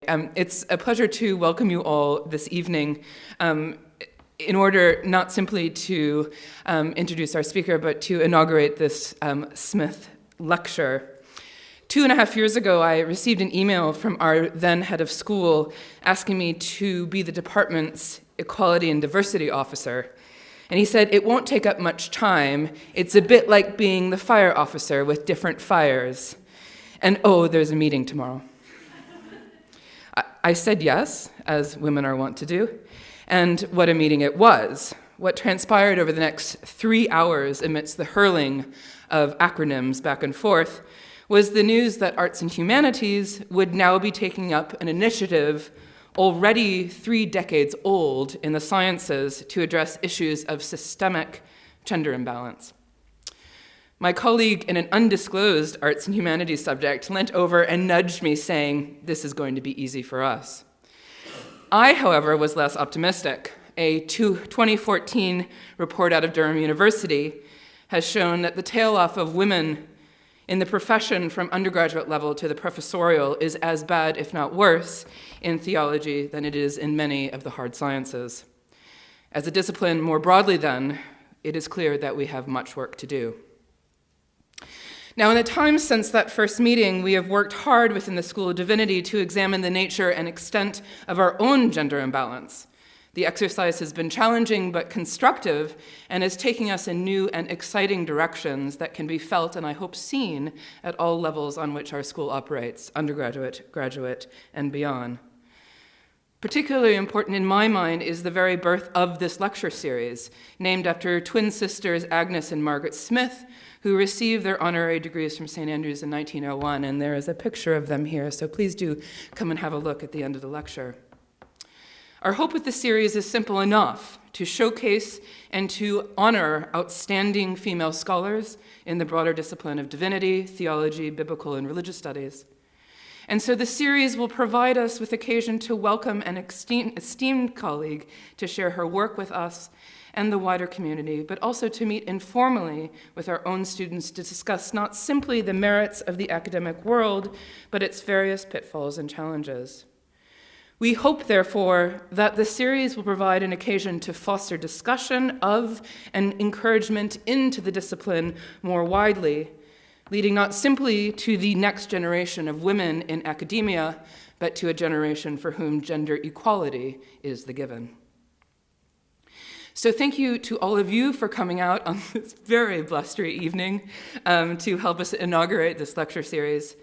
It's a pleasure to welcome you all this evening in order not simply to introduce our speaker, but to inaugurate this Smith lecture. 2.5 years ago, I received an email from our then head of school asking me to be the department's equality and diversity officer. And he said, it won't take up much time. It's a bit like being the fire officer with different fires. And oh, there's a meeting tomorrow. I said yes, as women are wont to do. And what a meeting it was. What transpired over the next 3 hours amidst the hurling of acronyms back and forth was the news that arts and humanities would now be taking up an initiative already 3 decades old in the sciences to address issues of systemic gender imbalance. My colleague in an undisclosed arts and humanities subject leant over and nudged me saying, this is going to be easy for us. I, however, was less optimistic. A 2014 report out of Durham University has shown that the tail-off of women in the profession from undergraduate level to the professorial is as bad, if not worse, in theology than it is in many of the hard sciences. As a discipline more broadly, then, it is clear that we have much work to do. Now, in the time since that first meeting, we have worked hard within the School of Divinity to examine the nature and extent of our own gender imbalance. The exercise has been challenging but constructive and is taking us in new and exciting directions that can be felt and I hope seen at all levels on which our school operates, undergraduate, graduate, and beyond. Particularly important in my mind is the very birth of this lecture series, named after twin sisters Agnes and Margaret Smith, who received their honorary degrees from St. Andrews in 1901, and there is a picture of them here, so please do come and have a look at the end of the lecture. Our hope with the series is simple enough: to showcase and to honor outstanding female scholars in the broader discipline of divinity, theology, biblical, and religious studies. And so the series will provide us with occasion to welcome an esteemed colleague to share her work with us and the wider community, but also to meet informally with our own students to discuss not simply the merits of the academic world, but its various pitfalls and challenges. We hope, therefore, that the series will provide an occasion to foster discussion of and encouragement into the discipline more widely, leading not simply to the next generation of women in academia, but to a generation for whom gender equality is the given. So thank you to all of you for coming out on this very blustery evening to help us inaugurate this lecture series.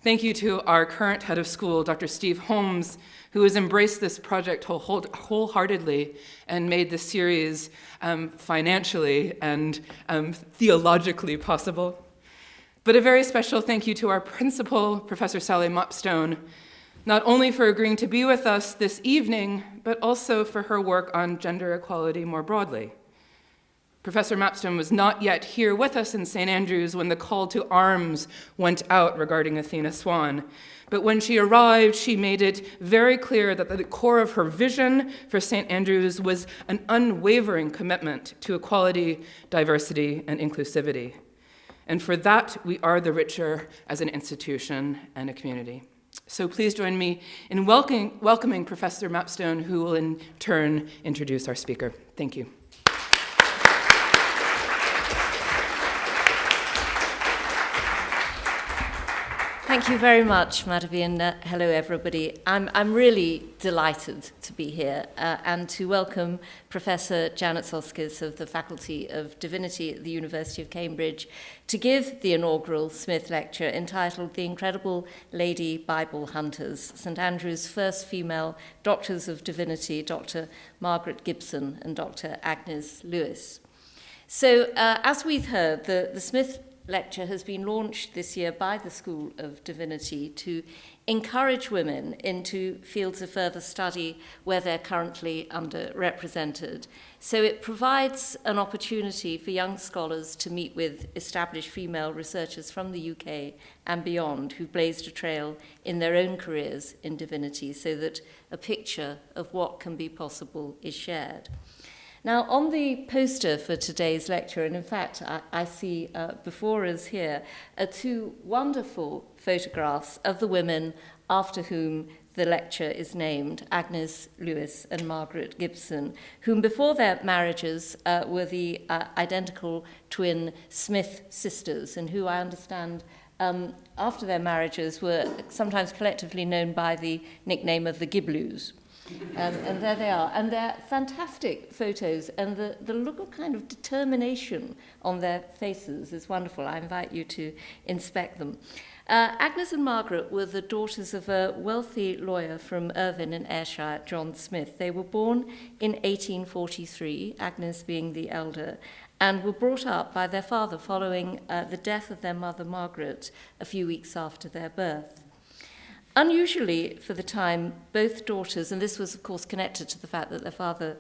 Thank you to our current head of school, Dr. Steve Holmes, who has embraced this project wholeheartedly and made the series financially and theologically possible. But a very special thank you to our principal, Professor Sally Mopstone, not only for agreeing to be with us this evening, but also for her work on gender equality more broadly. Professor Mopstone was not yet here with us in St. Andrews when the call to arms went out regarding Athena Swan. But when she arrived, she made it very clear that the core of her vision for St. Andrews was an unwavering commitment to equality, diversity, and inclusivity. And for that, we are the richer as an institution and a community. So please join me in welcoming Professor Mopstone, who will in turn introduce our speaker. Thank you. Thank you very much, Madhavi, and hello, everybody. I'm really delighted to be here and to welcome Professor Janet Soskice of the Faculty of Divinity at the University of Cambridge to give the inaugural Smith Lecture entitled The Incredible Lady Bible Hunters, St. Andrew's first female Doctors of Divinity, Dr. Margaret Gibson and Dr. Agnes Lewis. So as we've heard, the Smith Lecture has been launched this year by the School of Divinity to encourage women into fields of further study where they're currently underrepresented. So it provides an opportunity for young scholars to meet with established female researchers from the UK and beyond who've blazed a trail in their own careers in divinity so that a picture of what can be possible is shared. Now, on the poster for today's lecture, and in fact, I see before us here 2 wonderful photographs of the women after whom the lecture is named, Agnes Lewis and Margaret Gibson, whom before their marriages were the identical twin Smith sisters, and who I understand after their marriages were sometimes collectively known by the nickname of the Gibloos. And there they are. And they're fantastic photos, and the look of kind of determination on their faces is wonderful. I invite you to inspect them. Agnes and Margaret were the daughters of a wealthy lawyer from Irvine in Ayrshire, John Smith. They were born in 1843, Agnes being the elder, and were brought up by their father following the death of their mother, Margaret, a few weeks after their birth. Unusually for the time, both daughters, and this was of course connected to the fact that their father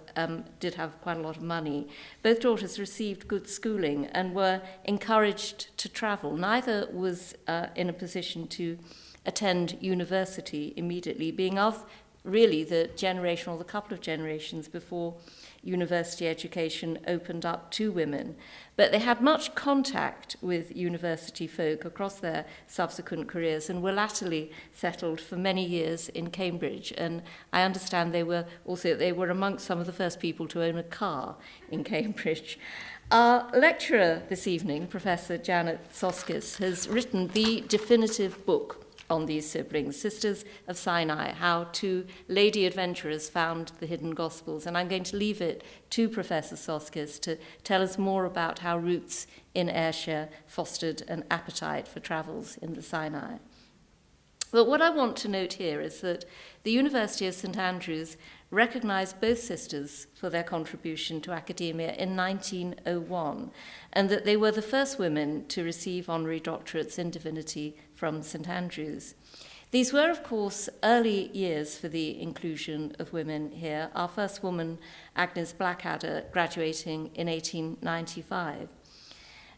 did have quite a lot of money, both daughters received good schooling and were encouraged to travel. Neither was in a position to attend university immediately, being of really the generation or the couple of generations before university education opened up to women. But they had much contact with university folk across their subsequent careers and were latterly settled for many years in Cambridge. And I understand they were amongst some of the first people to own a car in Cambridge. Our lecturer this evening, Professor Janet Soskice, has written the definitive book on these siblings, Sisters of Sinai, how two lady adventurers found the hidden Gospels. And I'm going to leave it to Professor Soskice to tell us more about how roots in Ayrshire fostered an appetite for travels in the Sinai. But what I want to note here is that the University of St Andrews recognised both sisters for their contribution to academia in 1901, and that they were the first women to receive honorary doctorates in divinity from St Andrews. These were, of course, early years for the inclusion of women here, our first woman, Agnes Blackadder, graduating in 1895.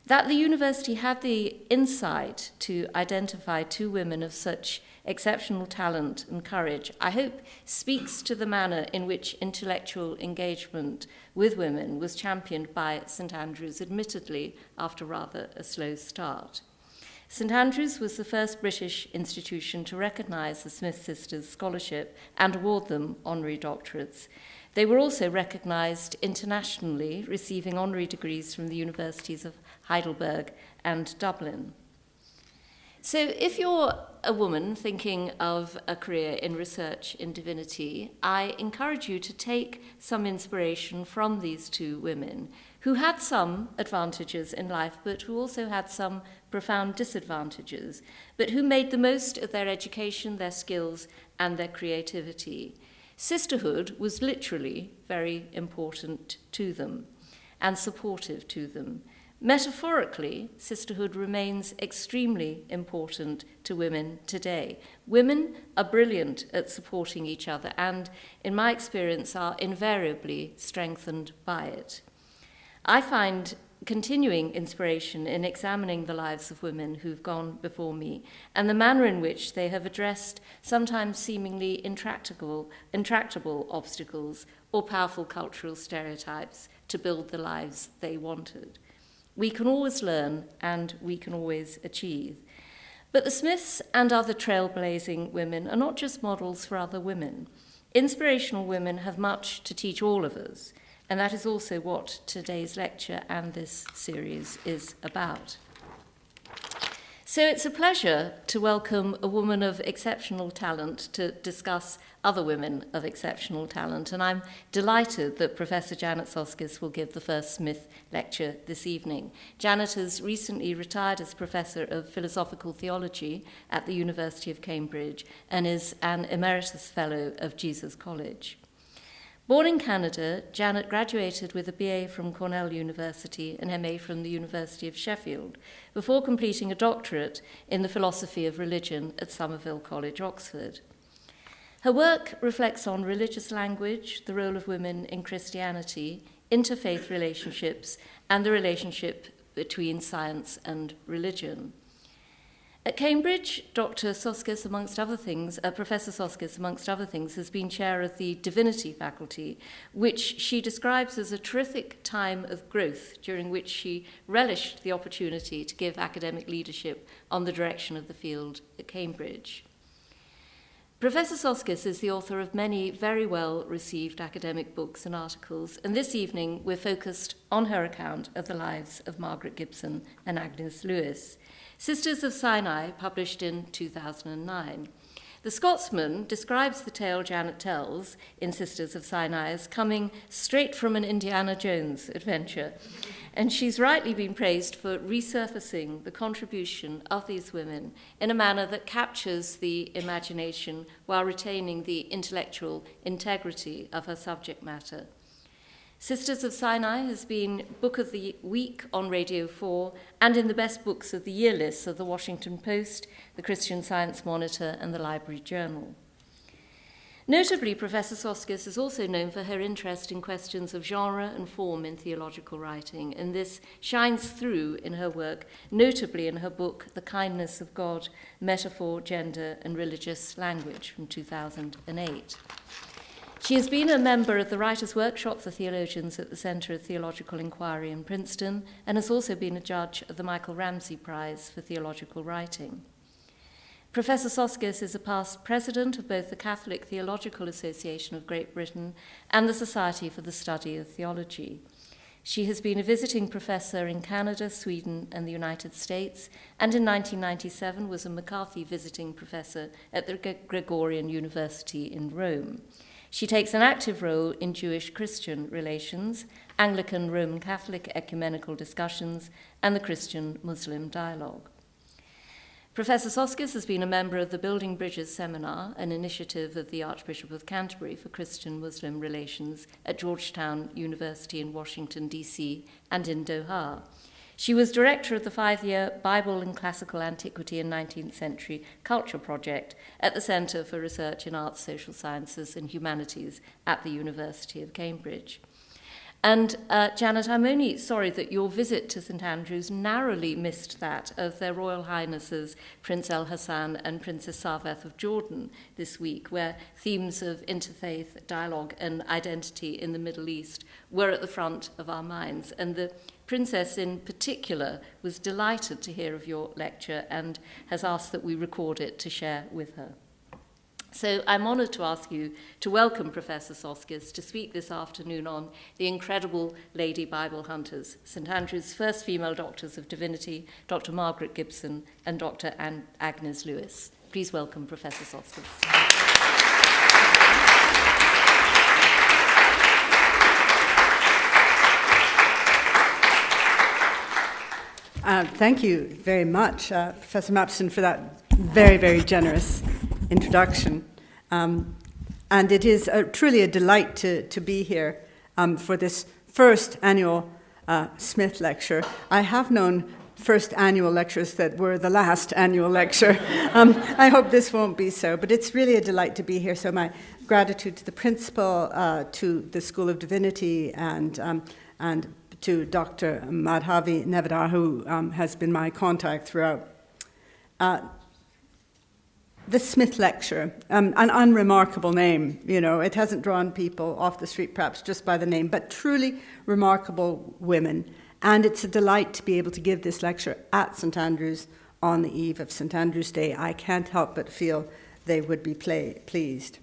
That the university had the insight to identify two women of such exceptional talent and courage, I hope speaks to the manner in which intellectual engagement with women was championed by St Andrews, admittedly after rather a slow start. St Andrews was the first British institution to recognise the Smith sisters' scholarship and award them honorary doctorates. They were also recognised internationally, receiving honorary degrees from the universities of Heidelberg and Dublin. So if you're a woman thinking of a career in research in divinity, I encourage you to take some inspiration from these two women who had some advantages in life, but who also had some profound disadvantages, but who made the most of their education, their skills, and their creativity. Sisterhood was literally very important to them and supportive to them. Metaphorically, sisterhood remains extremely important to women today. Women are brilliant at supporting each other and, in my experience, are invariably strengthened by it. I find continuing inspiration in examining the lives of women who've gone before me and the manner in which they have addressed sometimes seemingly intractable obstacles or powerful cultural stereotypes to build the lives they wanted. We can always learn and we can always achieve. But the Smiths and other trailblazing women are not just models for other women. Inspirational women have much to teach all of us, and that is also what today's lecture and this series is about. So it's a pleasure to welcome a woman of exceptional talent to discuss other women of exceptional talent, and I'm delighted that Professor Janet Soskice will give the first Smith lecture this evening. Janet has recently retired as Professor of Philosophical Theology at the University of Cambridge and is an Emeritus Fellow of Jesus College. Born in Canada, Janet graduated with a BA from Cornell University and MA from the University of Sheffield, before completing a doctorate in the philosophy of religion at Somerville College, Oxford. Her work reflects on religious language, the role of women in Christianity, interfaith relationships, and the relationship between science and religion. At Cambridge, Professor Soskice, amongst other things, has been chair of the Divinity faculty, which she describes as a terrific time of growth during which she relished the opportunity to give academic leadership on the direction of the field at Cambridge. Professor Soskice is the author of many very well-received academic books and articles, and this evening we're focused on her account of the lives of Margaret Gibson and Agnes Lewis. Sisters of Sinai, published in 2009. The Scotsman describes the tale Janet tells in Sisters of Sinai as coming straight from an Indiana Jones adventure. And she's rightly been praised for resurfacing the contribution of these women in a manner that captures the imagination while retaining the intellectual integrity of her subject matter. Sisters of Sinai has been Book of the Week on Radio 4 and in the Best Books of the Year lists of the Washington Post, the Christian Science Monitor, and the Library Journal. Notably, Professor Soskice is also known for her interest in questions of genre and form in theological writing, and this shines through in her work, notably in her book, The Kindness of God, Metaphor, Gender, and Religious Language from 2008. She has been a member of the Writers' Workshop for Theologians at the Centre of Theological Inquiry in Princeton and has also been a judge of the Michael Ramsey Prize for Theological Writing. Professor Soskice is a past president of both the Catholic Theological Association of Great Britain and the Society for the Study of Theology. She has been a visiting professor in Canada, Sweden, and the United States, and in 1997 was a McCarthy visiting professor at the Gregorian University in Rome. She takes an active role in Jewish-Christian relations, Anglican Roman Catholic ecumenical discussions, and the Christian-Muslim dialogue. Professor Soskice has been a member of the Building Bridges Seminar, an initiative of the Archbishop of Canterbury for Christian-Muslim relations at Georgetown University in Washington, D.C., and in Doha. She was director of the 5-year Bible and Classical Antiquity and 19th Century Culture Project at the Centre for Research in Arts, Social Sciences and Humanities at the University of Cambridge. And Janet, I'm only sorry that your visit to St Andrews narrowly missed that of Their Royal Highnesses Prince El Hassan and Princess Sarveth of Jordan this week, where themes of interfaith dialogue and identity in the Middle East were at the front of our minds. And the Princess in particular was delighted to hear of your lecture and has asked that we record it to share with her. So I'm honoured to ask you to welcome Professor Soskice to speak this afternoon on the incredible Lady Bible Hunters, St Andrews' first female doctors of divinity, Dr. Margaret Gibson and Dr. Agnes Lewis. Please welcome Professor Soskice. Thank you very much, Professor Mapston, for that very, very generous introduction. And it is truly a delight to be here for this first annual Smith Lecture. I have known first annual lectures that were the last annual lecture. I hope this won't be so, but it's really a delight to be here. So my gratitude to the principal, to the School of Divinity, and to Dr. Madhavi Nevadar, who has been my contact throughout. The Smith Lecture, an unremarkable name, you know, it hasn't drawn people off the street perhaps just by the name, but truly remarkable women. And it's a delight to be able to give this lecture at St Andrews on the eve of St Andrew's Day. I can't help but feel they would be pleased.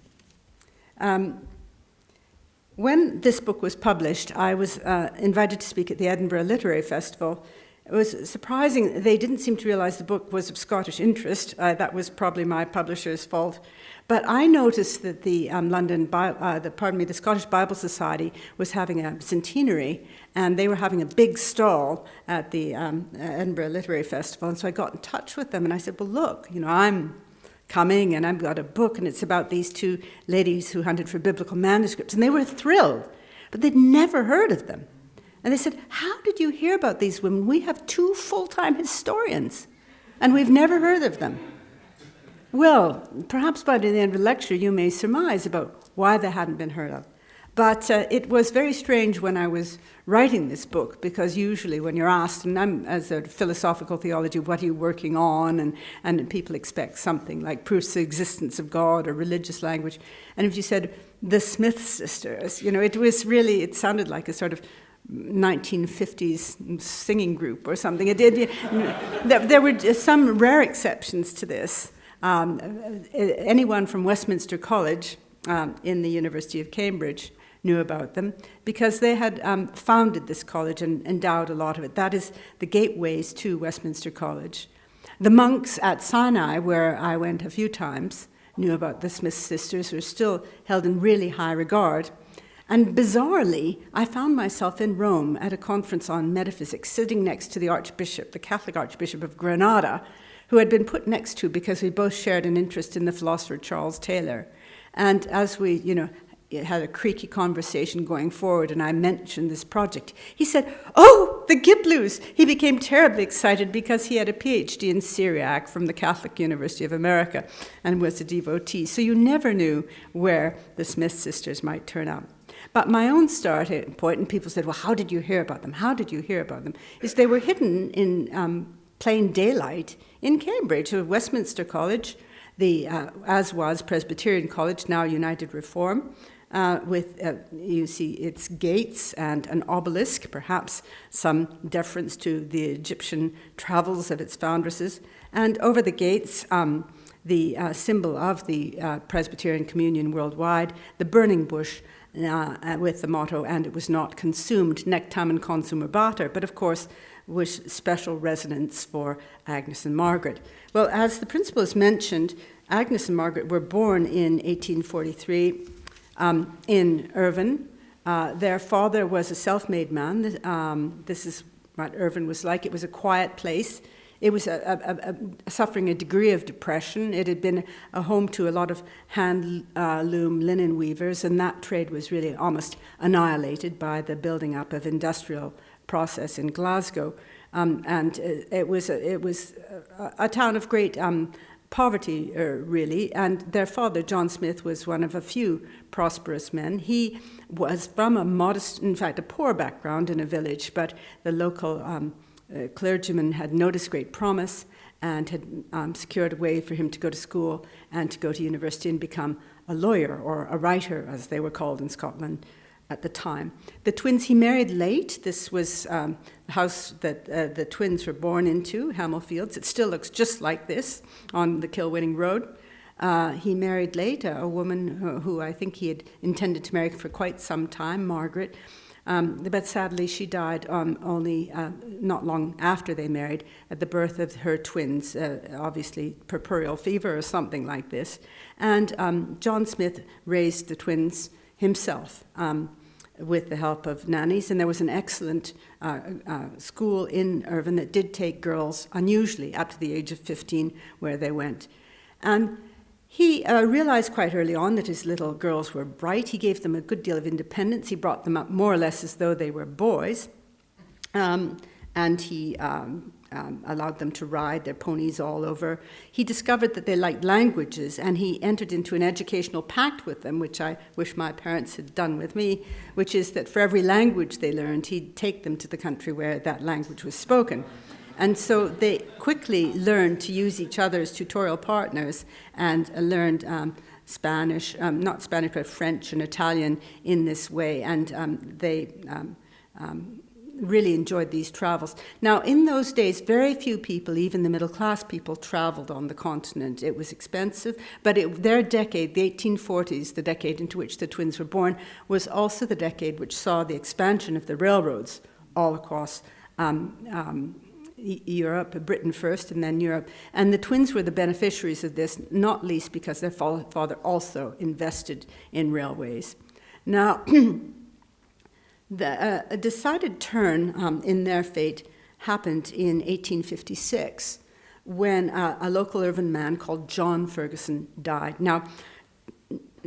When this book was published, I was invited to speak at the Edinburgh Literary Festival. It was surprising. They didn't seem to realize the book was of Scottish interest. That was probably my publisher's fault. But I noticed that the Scottish Bible Society was having a centenary, and they were having a big stall at the Edinburgh Literary Festival. And so I got in touch with them, and I said, well, look, you know, I'm coming, and I've got a book, and it's about these two ladies who hunted for biblical manuscripts. And they were thrilled, but they'd never heard of them. And they said, how did you hear about these women? We have 2 full-time historians, and we've never heard of them. Well, perhaps by the end of the lecture you may surmise about why they hadn't been heard of. But it was very strange when I was writing this book, because usually when you're asked, and I'm as a philosophical theology, what are you working on? And people expect something like proofs of the existence of God or religious language. And if you said, the Smith sisters, you know, it sounded like a sort of 1950s singing group or something. There were some rare exceptions to this. anyone from Westminster College in the University of Cambridge knew about them because they had founded this college and endowed a lot of it. That is the gateways to Westminster College. The monks at Sinai, where I went a few times, knew about the Smith sisters, who are still held in really high regard. And bizarrely, I found myself in Rome at a conference on metaphysics, sitting next to the Archbishop, the Catholic Archbishop of Granada, who had been put next to because we both shared an interest in the philosopher Charles Taylor. And as we, had a creaky conversation going forward, and I mentioned this project, he said, "Oh, the Gibloos!" He became terribly excited because he had a PhD in Syriac from the Catholic University of America and was a devotee. So you never knew where the Smith sisters might turn up. But my own starting point, and people said, "Well, how did you hear about them? How did you hear about them?" is they were hidden in plain daylight in Cambridge, at Westminster College, as was Presbyterian College, now United Reform, with, you see, its gates and an obelisk, perhaps some deference to the Egyptian travels of its foundresses, and over the gates, the symbol of the Presbyterian Communion worldwide, the burning bush, with the motto, "And it was not consumed, nec tamen consumebatur," but of course was special resonance for Agnes and Margaret. Well, as the principal has mentioned, Agnes and Margaret were born in 1843 in Irvine. Their father was a self-made man. This is what Irvine was like. It was a quiet place. It was suffering a degree of depression. It had been a home to a lot of hand-loom linen weavers, and that trade was really almost annihilated by the building up of industrial process in Glasgow. And it was a town of great poverty, really, and their father, John Smith, was one of a few prosperous men. He was from a modest, in fact, a poor background in a village, but the local clergyman had noticed great promise and had secured a way for him to go to school and to go to university and become a lawyer, or a writer, as they were called in Scotland at the time. The twins, he married late. This was the house that the twins were born into, Hamel Fields. It still looks just like this on the Kilwinning Road. He married late, a woman who I think he had intended to marry for quite some time, Margaret. But sadly, she died only not long after they married, at the birth of her twins, obviously puerperal fever or something like this. And John Smith raised the twins himself with the help of nannies. And there was an excellent school in Irvine that did take girls, unusually, up to the age of 15, where they went. And he realized quite early on that his little girls were bright. He gave them a good deal of independence. He brought them up more or less as though they were boys. And he allowed them to ride their ponies all over. He discovered that they liked languages, and he entered into an educational pact with them, which I wish my parents had done with me, which is that for every language they learned, he'd take them to the country where that language was spoken. And so they quickly learned to use each other as tutorial partners and learned Spanish, not Spanish, but French and Italian in this way. And they really enjoyed these travels. Now, in those days, very few people, even the middle-class people, traveled on the continent. It was expensive, but their decade, the 1840s, the decade into which the twins were born, was also the decade which saw the expansion of the railroads all across Europe, Britain first, and then Europe. And the twins were the beneficiaries of this, not least because their father also invested in railways. Now, a decided turn in their fate happened in 1856 when a local Irvine man called John Ferguson died. Now,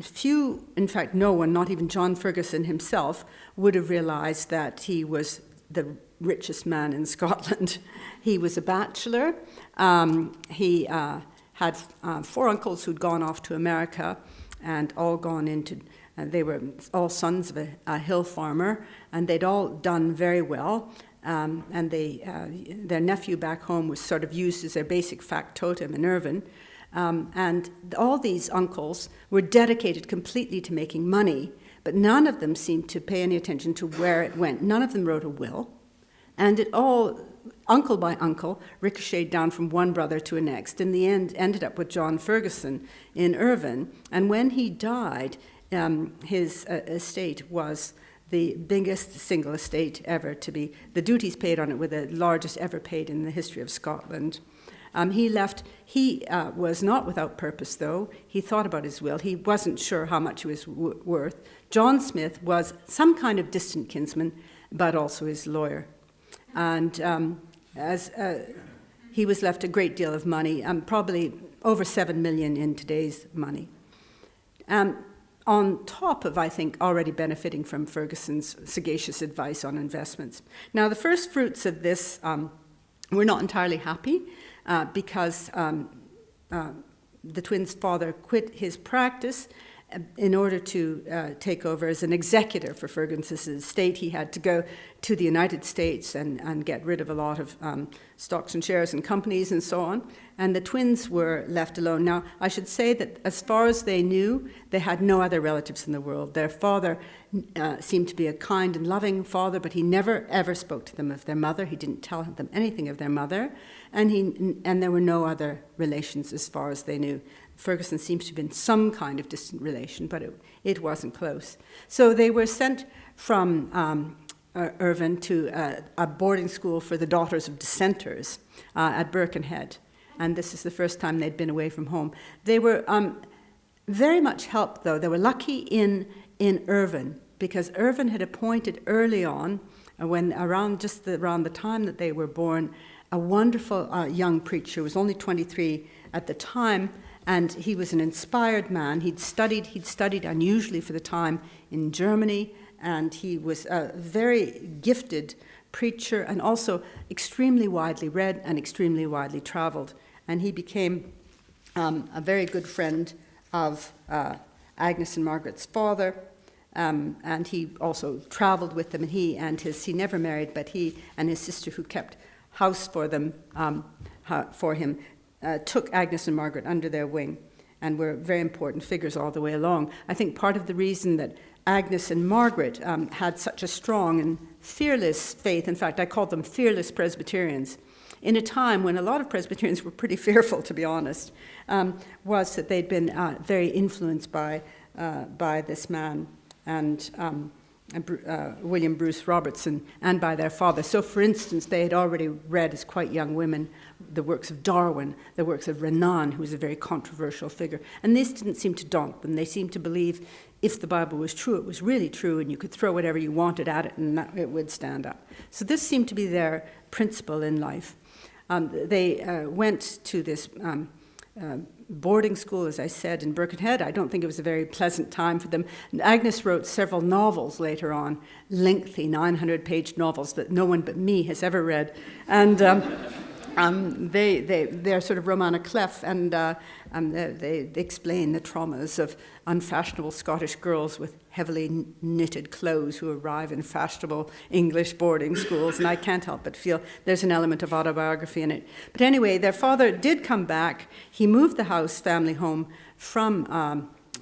few, in fact, no one, not even John Ferguson himself, would have realized that he was the richest man in Scotland. He was a bachelor. He had 4 uncles who'd gone off to America and all gone into they were all sons of a hill farmer, and they'd all done very well. And their nephew back home was sort of used as their basic factotum in Irvine. And all these uncles were dedicated completely to making money, but none of them seemed to pay any attention to where it went. None of them wrote a will. And it all uncle by uncle, ricocheted down from one brother to the next. In the end, ended up with John Ferguson in Irvine. And when he died, his estate was the biggest single estate ever to be, the duties paid on it were the largest ever paid in the history of Scotland. He was not without purpose, though. He thought about his will. He wasn't sure how much it was worth. John Smith was some kind of distant kinsman, but also his lawyer. And he was left a great deal of money, probably over 7 million in today's money. On top of, I think, already benefiting from Ferguson's sagacious advice on investments. Now, the first fruits of this were not entirely happy because the twins' father quit his practice in order to take over as an executor for Ferguson's estate. He had to go to the United States and get rid of a lot of stocks and shares and companies and so on. And the twins were left alone. Now, I should say that as far as they knew, they had no other relatives in the world. Their father seemed to be a kind and loving father, but he never, ever spoke to them of their mother. He didn't tell them anything of their mother. And there were no other relations as far as they knew. Ferguson seems to have been some kind of distant relation, but it wasn't close. So they were sent from Irvine to a boarding school for the daughters of dissenters at Birkenhead. And this is the first time they'd been away from home. They were very much helped, though. They were lucky in Irvine, because Irvine had appointed early on, around the time that they were born, a wonderful young preacher who was only 23 at the time, and he was an inspired man. He'd studied unusually for the time in Germany, and he was a very gifted preacher and also extremely widely read and extremely widely traveled. And he became a very good friend of Agnes and Margaret's father, and he also traveled with them. And he never married, but he and his sister, who kept house for them, for him, took Agnes and Margaret under their wing and were very important figures all the way along. I think part of the reason that Agnes and Margaret had such a strong and fearless faith, in fact, I called them fearless Presbyterians, in a time when a lot of Presbyterians were pretty fearful, to be honest, was that they'd been very influenced by this man and William Bruce Robertson, and by their father. So, for instance, they had already read as quite young women the works of Darwin, the works of Renan, who was a very controversial figure. And this didn't seem to daunt them. They seemed to believe if the Bible was true, it was really true, and you could throw whatever you wanted at it and it would stand up. So this seemed to be their principle in life. They went to this boarding school, as I said, in Birkenhead. I don't think it was a very pleasant time for them. And Agnes wrote several novels later on, lengthy 900-page novels that no one but me has ever read. And they're sort of roman à clef, and they explain the traumas of unfashionable Scottish girls with heavily knitted clothes who arrive in fashionable English boarding schools, and I can't help but feel there's an element of autobiography in it. But anyway, their father did come back. He moved the family home from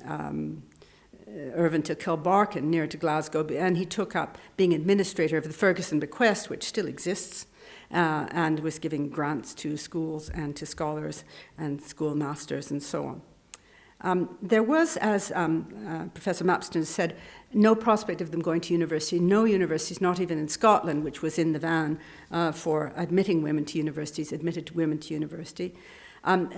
Irvine to Kilbarchan, near to Glasgow, and he took up being administrator of the Ferguson Bequest, which still exists, and was giving grants to schools and to scholars and schoolmasters and so on. There was, as Professor Mapston said, no prospect of them going to university. No universities, not even in Scotland, which was in the van for admitting women to universities, admitted women to university.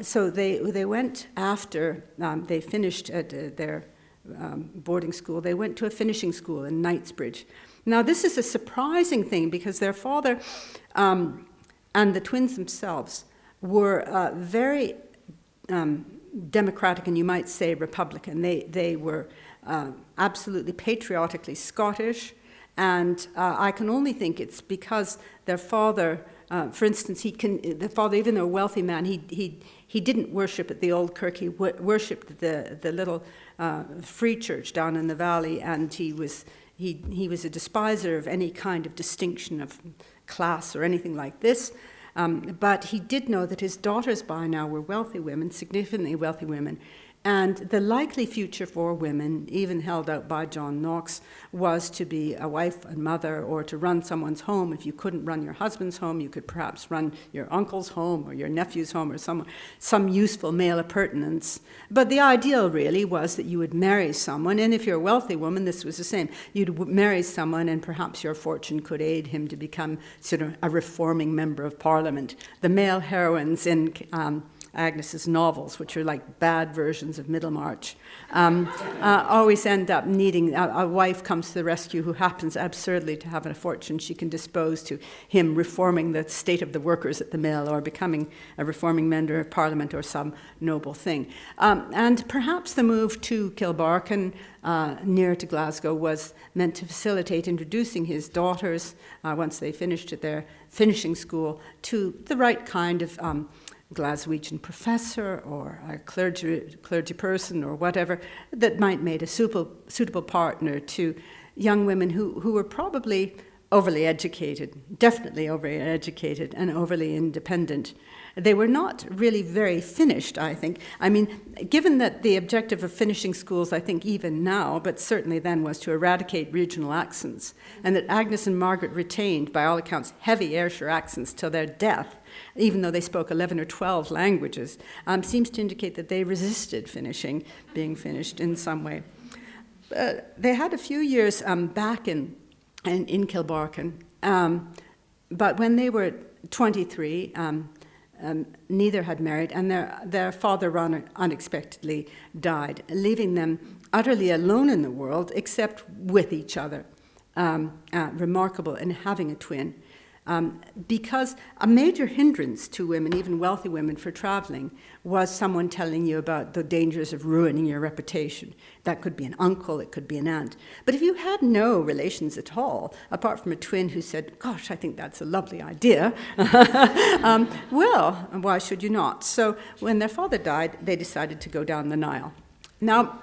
So they went after they finished at their boarding school. They went to a finishing school in Knightsbridge. Now, this is a surprising thing because their father and the twins themselves were very democratic and you might say Republican. They were absolutely patriotically Scottish, and I can only think it's because their father, for instance, the father, even though a wealthy man, he didn't worship at the old kirk. He worshipped the little free church down in the valley, and he was a despiser of any kind of distinction of class or anything like this. But he did know that his daughters by now were wealthy women, significantly wealthy women, And the likely future for women, even held out by John Knox, was to be a wife and mother, or to run someone's home. If you couldn't run your husband's home, you could perhaps run your uncle's home or your nephew's home, or some useful male appurtenance. But the ideal really was that you would marry someone, and if you're a wealthy woman, this was the same. You'd marry someone, and perhaps your fortune could aid him to become sort of a reforming member of Parliament. The male heroines in Agnes's novels, which are like bad versions of Middlemarch, always end up needing a wife comes to the rescue who happens absurdly to have a fortune she can dispose to him reforming the state of the workers at the mill, or becoming a reforming member of Parliament, or some noble thing. And perhaps the move to Kilbarchan, near to Glasgow, was meant to facilitate introducing his daughters, once they finished at their finishing school, to the right kind of Glaswegian professor, or a clergy person, or whatever, that might make a suitable partner to young women who were probably overly educated, definitely overly educated, and overly independent. They were not really very finished, I think. I mean, given that the objective of finishing schools, I think even now, but certainly then, was to eradicate regional accents, and that Agnes and Margaret retained, by all accounts, heavy Ayrshire accents till their death, even though they spoke 11 or 12 languages, seems to indicate that they resisted being finished in some way. They had a few years back in Kilbarchan, but when they were 23, neither had married, and their father unexpectedly died, leaving them utterly alone in the world, except with each other. Remarkable in having a twin. Because a major hindrance to women, even wealthy women, for traveling was someone telling you about the dangers of ruining your reputation. That could be an uncle, it could be an aunt. But if you had no relations at all, apart from a twin who said, "Gosh, I think that's a lovely idea," well, why should you not? So when their father died, they decided to go down the Nile. Now,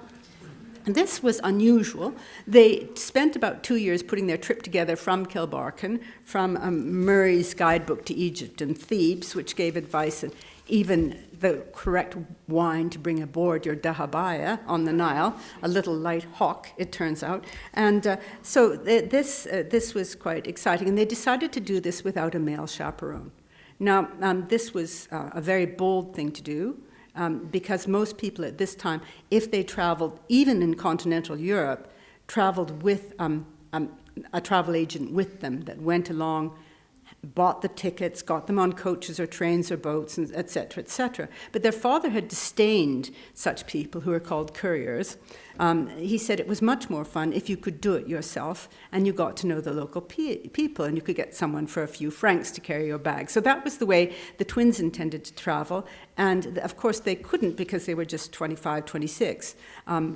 this was unusual. They spent about 2 years putting their trip together from Kilbarchan, from Murray's guidebook to Egypt and Thebes, which gave advice and even the correct wine to bring aboard your dahabaya on the Nile, a little light hawk, it turns out. And so this was quite exciting. And they decided to do this without a male chaperone. Now, this was a very bold thing to do. Because most people at this time, if they traveled, even in continental Europe, traveled with a travel agent with them that went along, bought the tickets, got them on coaches or trains or boats, and et cetera, et cetera. But their father had disdained such people, who are called couriers. He said it was much more fun if you could do it yourself, and you got to know the local people, and you could get someone for a few francs to carry your bag. So that was the way the twins intended to travel. And of course they couldn't, because they were just 25, 26,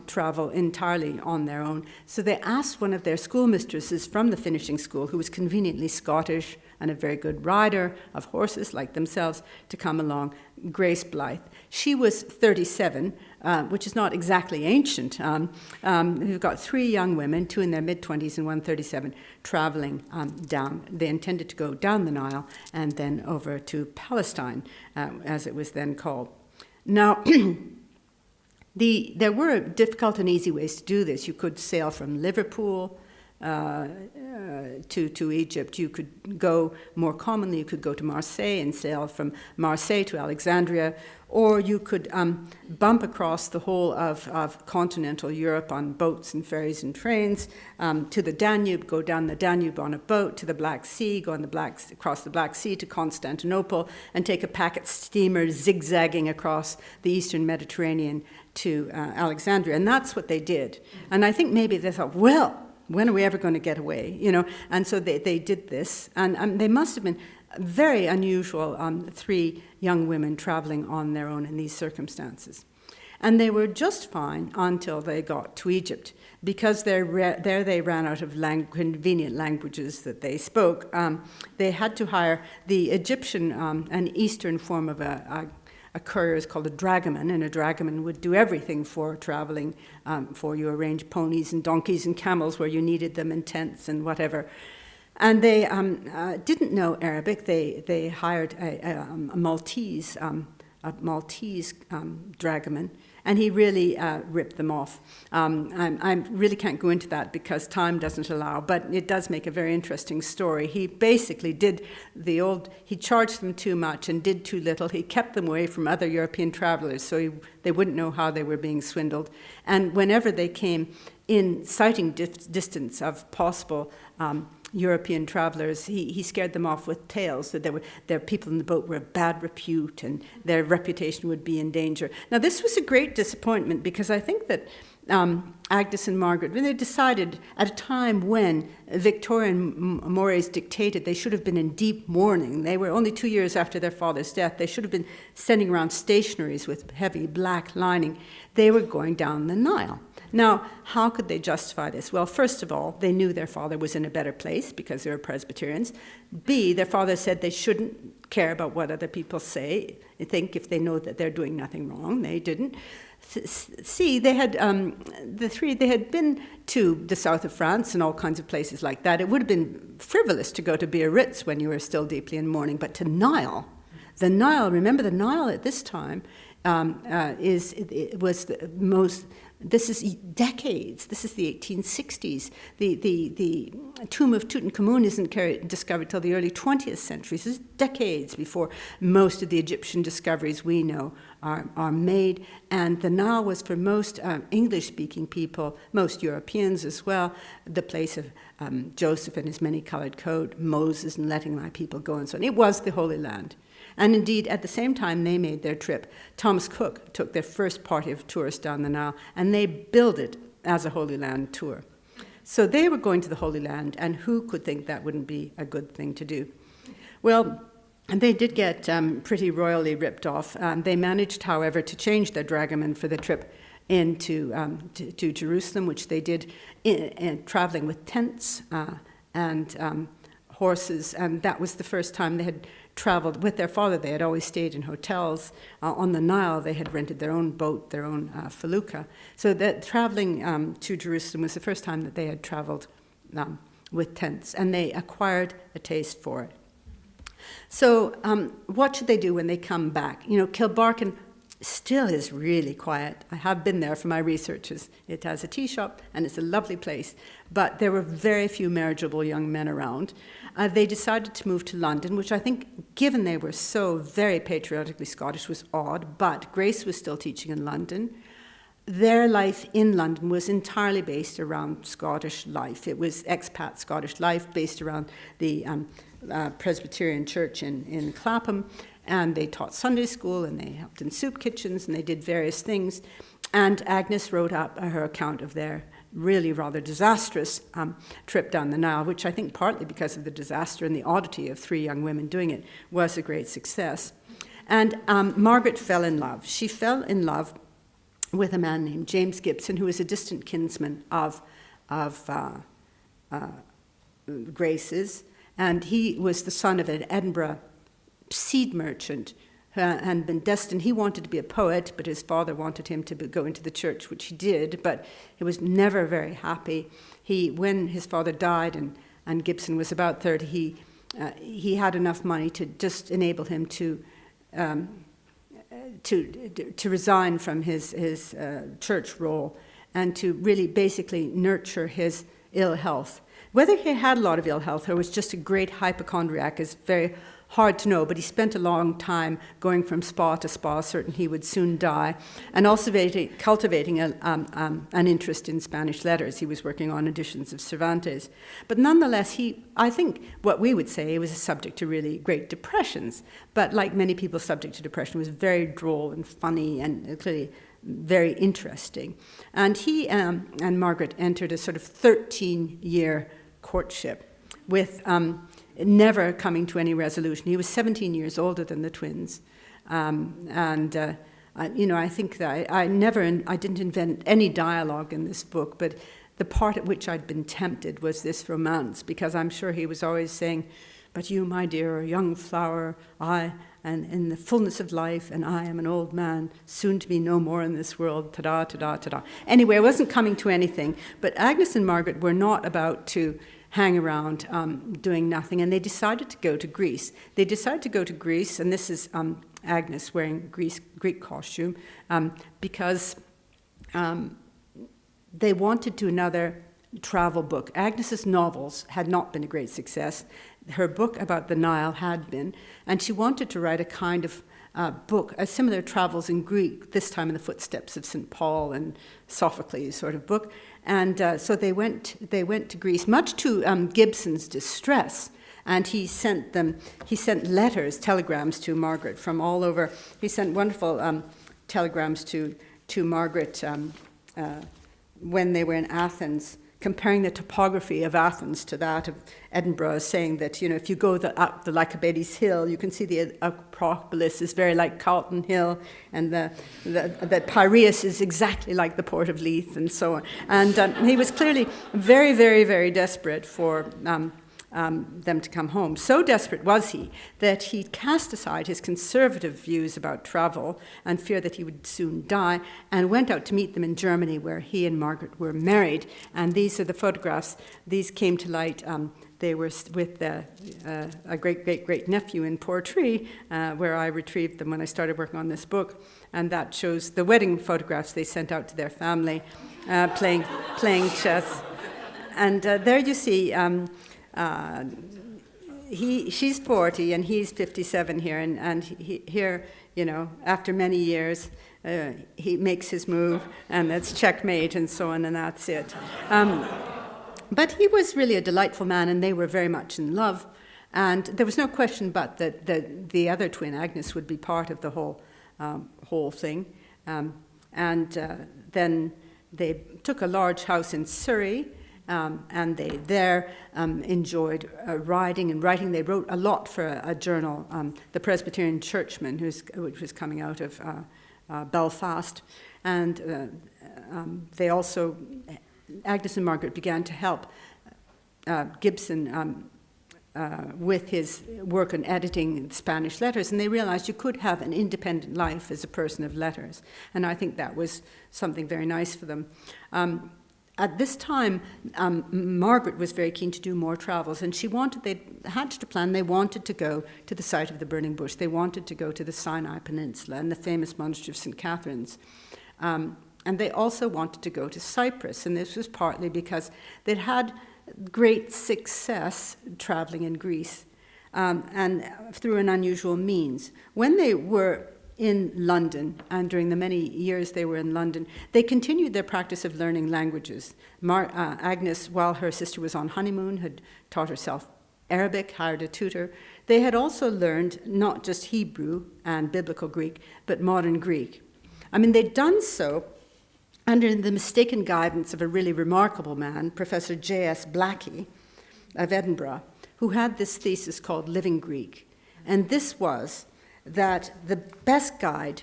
travel entirely on their own. So they asked one of their schoolmistresses from the finishing school, who was conveniently Scottish and a very good rider of horses like themselves, to come along, Grace Blythe. She was 37, which is not exactly ancient. We've got 3 young women, 2 in their mid-20s and 1 37, traveling down. They intended to go down the Nile and then over to Palestine, as it was then called. Now, there were difficult and easy ways to do this. You could sail from Liverpool to Egypt. You could go, more commonly, you could go to Marseille and sail from Marseille to Alexandria, or you could bump across the whole of continental Europe on boats and ferries and trains to the Danube, go down the Danube on a boat to the Black Sea, go on across the Black Sea to Constantinople, and take a packet steamer zigzagging across the eastern Mediterranean to Alexandria. And that's what they did. And I think maybe they thought, well, when are we ever going to get away? And so they did this, and they must have been very unusual, 3 young women traveling on their own in these circumstances. And they were just fine until they got to Egypt, because there they ran out of convenient languages that they spoke. They had to hire the Egyptian, an Eastern form of a courier is called a dragoman, and a dragoman would do everything for traveling for you, arrange ponies and donkeys and camels where you needed them, and tents and whatever. And they didn't know Arabic. They hired a Maltese dragoman, And he really ripped them off. I really can't go into that because time doesn't allow, but it does make a very interesting story. He basically did he charged them too much and did too little. He kept them away from other European travelers so they wouldn't know how they were being swindled. And whenever they came in sighting distance of possible European travelers, he scared them off with tales that their people in the boat were of bad repute and their reputation would be in danger. Now, this was a great disappointment because I think that Agnes and Margaret, when they decided at a time when Victorian mores dictated they should have been in deep mourning, they were only 2 years after their father's death, they should have been sending around stationaries with heavy black lining, they were going down the Nile. Now, how could they justify this? Well, first of all, they knew their father was in a better place because they were Presbyterians. B, their father said they shouldn't care about what other people think if they know that they're doing nothing wrong. They didn't. C, they had they had been to the south of France and all kinds of places like that. It would have been frivolous to go to Biarritz when you were still deeply in mourning, but to Nile. The Nile, remember the Nile at this time was the most. This is decades. This is the 1860s. The tomb of Tutankhamun isn't discovered till the early 20th century. This is decades before most of the Egyptian discoveries we know are made. And the Nile was for most English-speaking people, most Europeans as well, the place of Joseph and his many-colored coat, Moses and letting my people go and so on. It was the Holy Land. And indeed, at the same time they made their trip, Thomas Cook took their first party of tourists down the Nile, and they billed it as a Holy Land tour. So they were going to the Holy Land, and who could think that wouldn't be a good thing to do? Well, they did get pretty royally ripped off. They managed, however, to change their dragoman for the trip into to Jerusalem, which they did traveling with tents and horses, and that was the first time they had traveled with their father. They had always stayed in hotels. On the Nile, they had rented their own boat, their own felucca. So that traveling to Jerusalem was the first time that they had traveled with tents, and they acquired a taste for it. So what should they do when they come back? You know, Kilbarchan still is really quiet. I have been there for my researches. It has a tea shop, and it's a lovely place. But there were very few marriageable young men around. They decided to move to London, which I think, given they were so very patriotically Scottish, was odd. But Grace was still teaching in London. Their life in London was entirely based around Scottish life. It was expat Scottish life based around the Presbyterian church in Clapham. And they taught Sunday school, and they helped in soup kitchens, and they did various things. And Agnes wrote up her account of their really rather disastrous trip down the Nile, which I think partly because of the disaster and the oddity of 3 young women doing it was a great success. And Margaret fell in love. She fell in love with a man named James Gibson, who was a distant kinsman of Grace's, and he was the son of an Edinburgh seed merchant and been destined. He wanted to be a poet, but his father wanted him to go into the church, which he did, but he was never very happy. When his father died and Gibson was about 30, he had enough money to just enable him to resign from his church role and to really basically nurture his ill health. Whether he had a lot of ill health or was just a great hypochondriac is very hard to know, but he spent a long time going from spa to spa, certain he would soon die, and also cultivating an interest in Spanish letters. He was working on editions of Cervantes. But nonetheless, I think what we would say, was subject to really great depressions, but like many people subject to depression, was very droll and funny and clearly very interesting. And he and Margaret entered a sort of 13-year courtship with never coming to any resolution. He was 17 years older than the twins. I think that I didn't invent any dialogue in this book, but the part at which I'd been tempted was this romance, because I'm sure he was always saying, "But you, my dear, are a young flower, and in the fullness of life, and I am an old man, soon to be no more in this world, ta-da, ta-da, ta-da." Anyway, I wasn't coming to anything, but Agnes and Margaret were not about to hang around doing nothing, and they decided to go to Greece. They decided to go to Greece, and this is Agnes wearing Greek costume, because they wanted to do another travel book. Agnes's novels had not been a great success. Her book about the Nile had been, and she wanted to write a kind of book, a similar travels in Greek, this time in the footsteps of St. Paul and Sophocles sort of book. And so they went to Greece, much to Gibson's distress. And he sent letters, telegrams to Margaret from all over. He sent wonderful telegrams to Margaret when they were in Athens, comparing the topography of Athens to that of Edinburgh, saying that, if you go up the Lycabettes Hill, you can see the Acropolis is very like Carlton Hill, and that Piraeus is exactly like the Port of Leith, and so on. And he was clearly very, very, very desperate for them to come home. So desperate was he that he cast aside his conservative views about travel and feared that he would soon die, and went out to meet them in Germany, where he and Margaret were married. And these are the photographs. These came to light. They were with a great nephew in Portree, where I retrieved them when I started working on this book. And that shows the wedding photographs they sent out to their family, playing chess. And there you see. She's 40 and he's 57 here, and here, after many years, he makes his move, and that's checkmate and so on, and that's it. But he was really a delightful man, and they were very much in love, and there was no question but that the other twin, Agnes, would be part of the whole thing. And then they took a large house in Surrey. And they there enjoyed riding and writing. They wrote a lot for a journal, the Presbyterian Churchman, which was coming out of Belfast. And they also, Agnes and Margaret, began to help Gibson with his work on editing Spanish letters. And they realized you could have an independent life as a person of letters. And I think that was something very nice for them. At this time, Margaret was very keen to do more travels, and they hatched a plan. They wanted to go to the site of the burning bush. They wanted to go to the Sinai Peninsula and the famous monastery of St. Catherine's. And they also wanted to go to Cyprus, and this was partly because they'd had great success traveling in Greece, and through an unusual means. When they were in London, and during the many years they were in London, they continued their practice of learning languages. Agnes, while her sister was on honeymoon, had taught herself Arabic, hired a tutor. They had also learned not just Hebrew and Biblical Greek, but modern Greek. They'd done so under the mistaken guidance of a really remarkable man, Professor J.S. Blackie of Edinburgh, who had this thesis called Living Greek. And this was that the best guide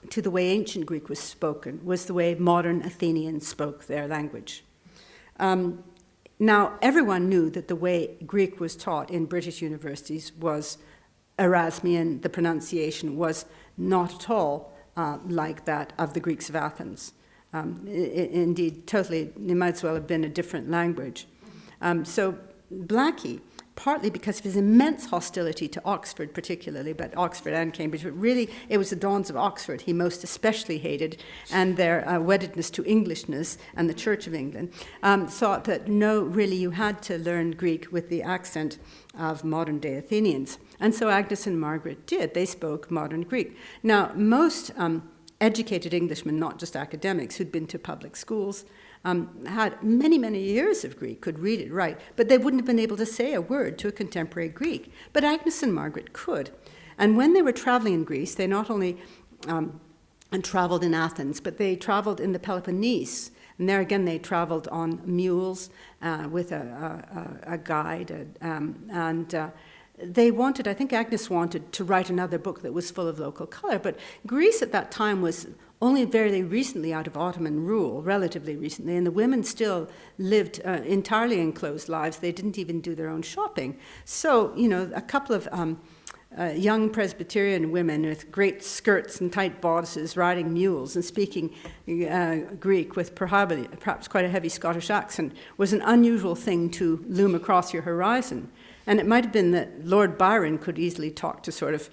to the way ancient Greek was spoken was the way modern Athenians spoke their language. Now, everyone knew that the way Greek was taught in British universities was Erasmian. The pronunciation was not at all like that of the Greeks of Athens. Indeed, totally, it might as well have been a different language. So Blackie, partly because of his immense hostility to Oxford particularly, but Oxford and Cambridge, but really it was the dons of Oxford he most especially hated, and their weddedness to Englishness and the Church of England, thought that no, really you had to learn Greek with the accent of modern-day Athenians. And so Agnes and Margaret did. They spoke modern Greek. Now, most educated Englishmen, not just academics, who'd been to public schools, had many, many years of Greek, could read it right, but they wouldn't have been able to say a word to a contemporary Greek. But Agnes and Margaret could. And when they were traveling in Greece, they not only traveled in Athens, but they traveled in the Peloponnese. And there again, they traveled on mules with a guide. They wanted, I think Agnes wanted to write another book that was full of local color. But Greece at that time was only very recently out of Ottoman rule, relatively recently, and the women still lived entirely enclosed lives. They didn't even do their own shopping. So, a couple of young Presbyterian women with great skirts and tight bodices riding mules and speaking Greek with perhaps quite a heavy Scottish accent was an unusual thing to loom across your horizon. And it might have been that Lord Byron could easily talk to sort of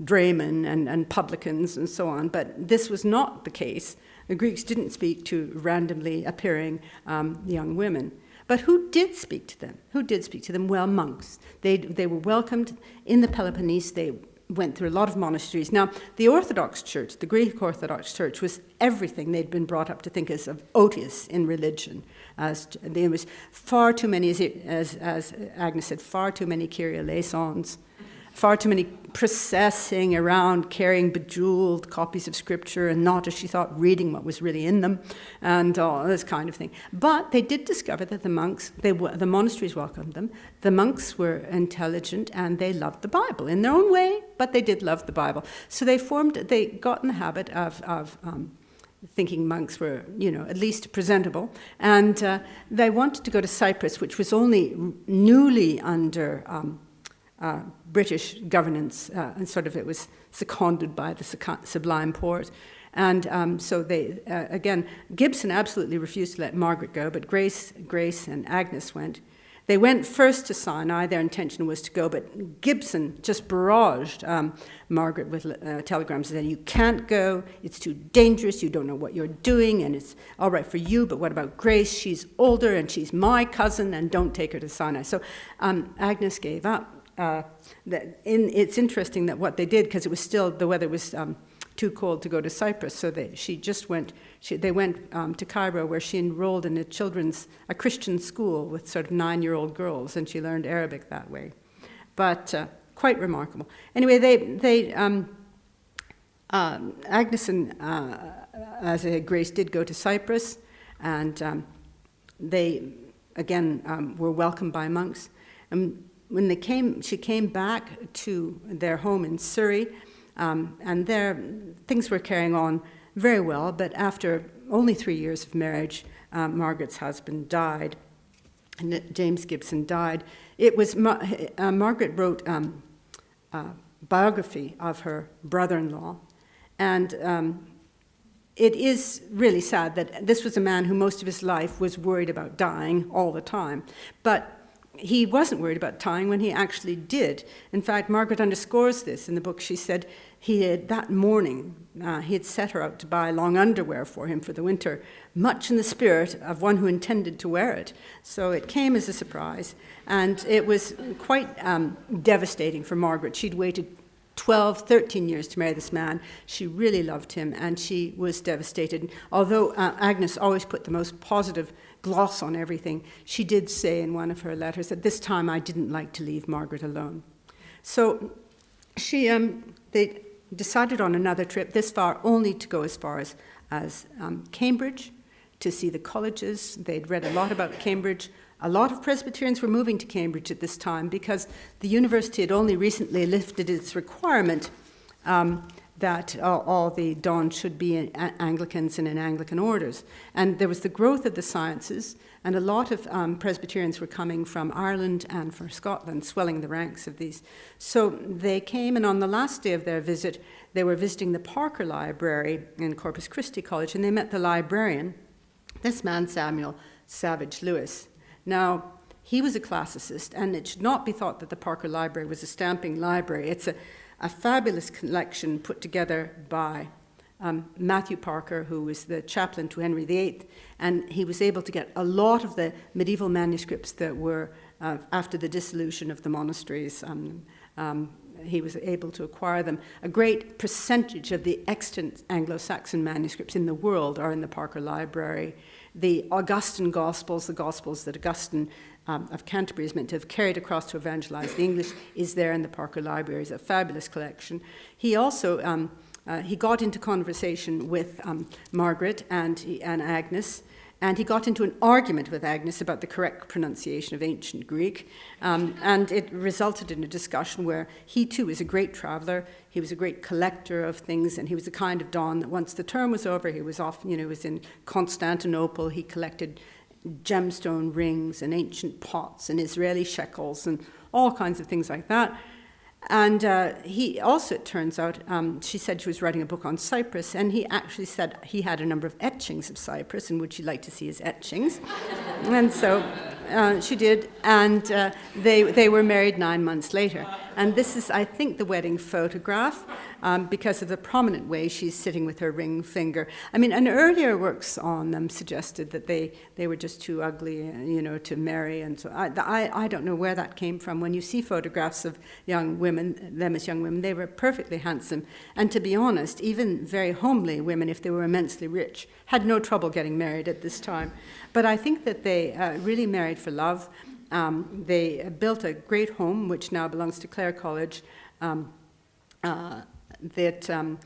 draymen and publicans and so on, but this was not the case. The Greeks didn't speak to randomly appearing young women. But who did speak to them? Who did speak to them? Well, monks. They were welcomed in the Peloponnese. They went through a lot of monasteries. Now, the Orthodox Church, the Greek Orthodox Church, was everything they'd been brought up to think as of odious in religion. There was far too many, as Agnes said, far too many Kyrie eleisons, far too many processing around, carrying bejeweled copies of scripture and not, as she thought, reading what was really in them, and all this kind of thing. But they did discover that the monks, the monasteries welcomed them. The monks were intelligent and they loved the Bible in their own way, but they did love the Bible. So they got in the habit of thinking monks were, at least presentable, and they wanted to go to Cyprus, which was only newly under British governance, and sort of it was seconded by the Sublime Porte. And so they, again, Gibson absolutely refused to let Margaret go, but Grace and Agnes went. They went first to Sinai. Their intention was to go, but Gibson just barraged Margaret with telegrams saying, you can't go, it's too dangerous, you don't know what you're doing, and it's all right for you, but what about Grace? She's older, and she's my cousin, and don't take her to Sinai. So Agnes gave up. It's interesting that what they did, because it was still, the weather was too cold to go to Cyprus, so they went to Cairo, where she enrolled in a Christian school with sort of 9-year-old girls, and she learned Arabic that way. But quite remarkable. Anyway, Agnes and as Grace did go to Cyprus, and they again were welcomed by monks. When she came back to their home in Surrey, and there things were carrying on very well, but after only 3 years of marriage, Margaret's husband died, and James Gibson died. It was Margaret wrote a biography of her brother-in-law, and it is really sad that this was a man who most of his life was worried about dying all the time, but he wasn't worried about dying when he actually did. In fact, Margaret underscores this in the book. She said that morning he had set her out to buy long underwear for him for the winter, much in the spirit of one who intended to wear it. So it came as a surprise, and it was quite devastating for Margaret. She'd waited 12, 13 years to marry this man. She really loved him, and she was devastated. Although Agnes always put the most positive gloss on everything, she did say in one of her letters that this time I didn't like to leave Margaret alone. So they decided on another trip, this far only to go as far as Cambridge, to see the colleges. They'd read a lot about Cambridge. A lot of Presbyterians were moving to Cambridge at this time because the university had only recently lifted its requirement that all the dons should be Anglicans and in Anglican orders. And there was the growth of the sciences, and a lot of Presbyterians were coming from Ireland and from Scotland, swelling the ranks of these. So they came, and on the last day of their visit, they were visiting the Parker Library in Corpus Christi College, and they met the librarian, this man, Samuel Savage Lewis. Now, he was a classicist, and it should not be thought that the Parker Library was a stamping library. It's a fabulous collection put together by Matthew Parker, who was the chaplain to Henry VIII, and he was able to get a lot of the medieval manuscripts that were after the dissolution of the monasteries. He was able to acquire them. A great percentage of the extant Anglo-Saxon manuscripts in the world are in the Parker Library. The Augustine Gospels, the Gospels that Augustine of Canterbury is meant to have carried across to evangelize the English, is there in the Parker Library. It's a fabulous collection. He also he got into conversation with Margaret and Agnes, and he got into an argument with Agnes about the correct pronunciation of ancient Greek, and it resulted in a discussion where he too is a great traveler. He was a great collector of things, and he was the kind of don that once the term was over, he was off, was in Constantinople. He collected gemstone rings and ancient pots and Israeli shekels and all kinds of things like that. And he also, it turns out, she said she was writing a book on Cyprus, and he actually said he had a number of etchings of Cyprus, and would she like to see his etchings? And so she did, and they were married 9 months later. And this is, I think, the wedding photograph, because of the prominent way she's sitting with her ring finger. I mean, and earlier works on them suggested that they were just too ugly, to marry, and so I don't know where that came from. When you see photographs of young women, them as young women, they were perfectly handsome. And to be honest, even very homely women, if they were immensely rich, had no trouble getting married at this time. But I think that they really married for love. They built a great home, which now belongs to Clare College, that on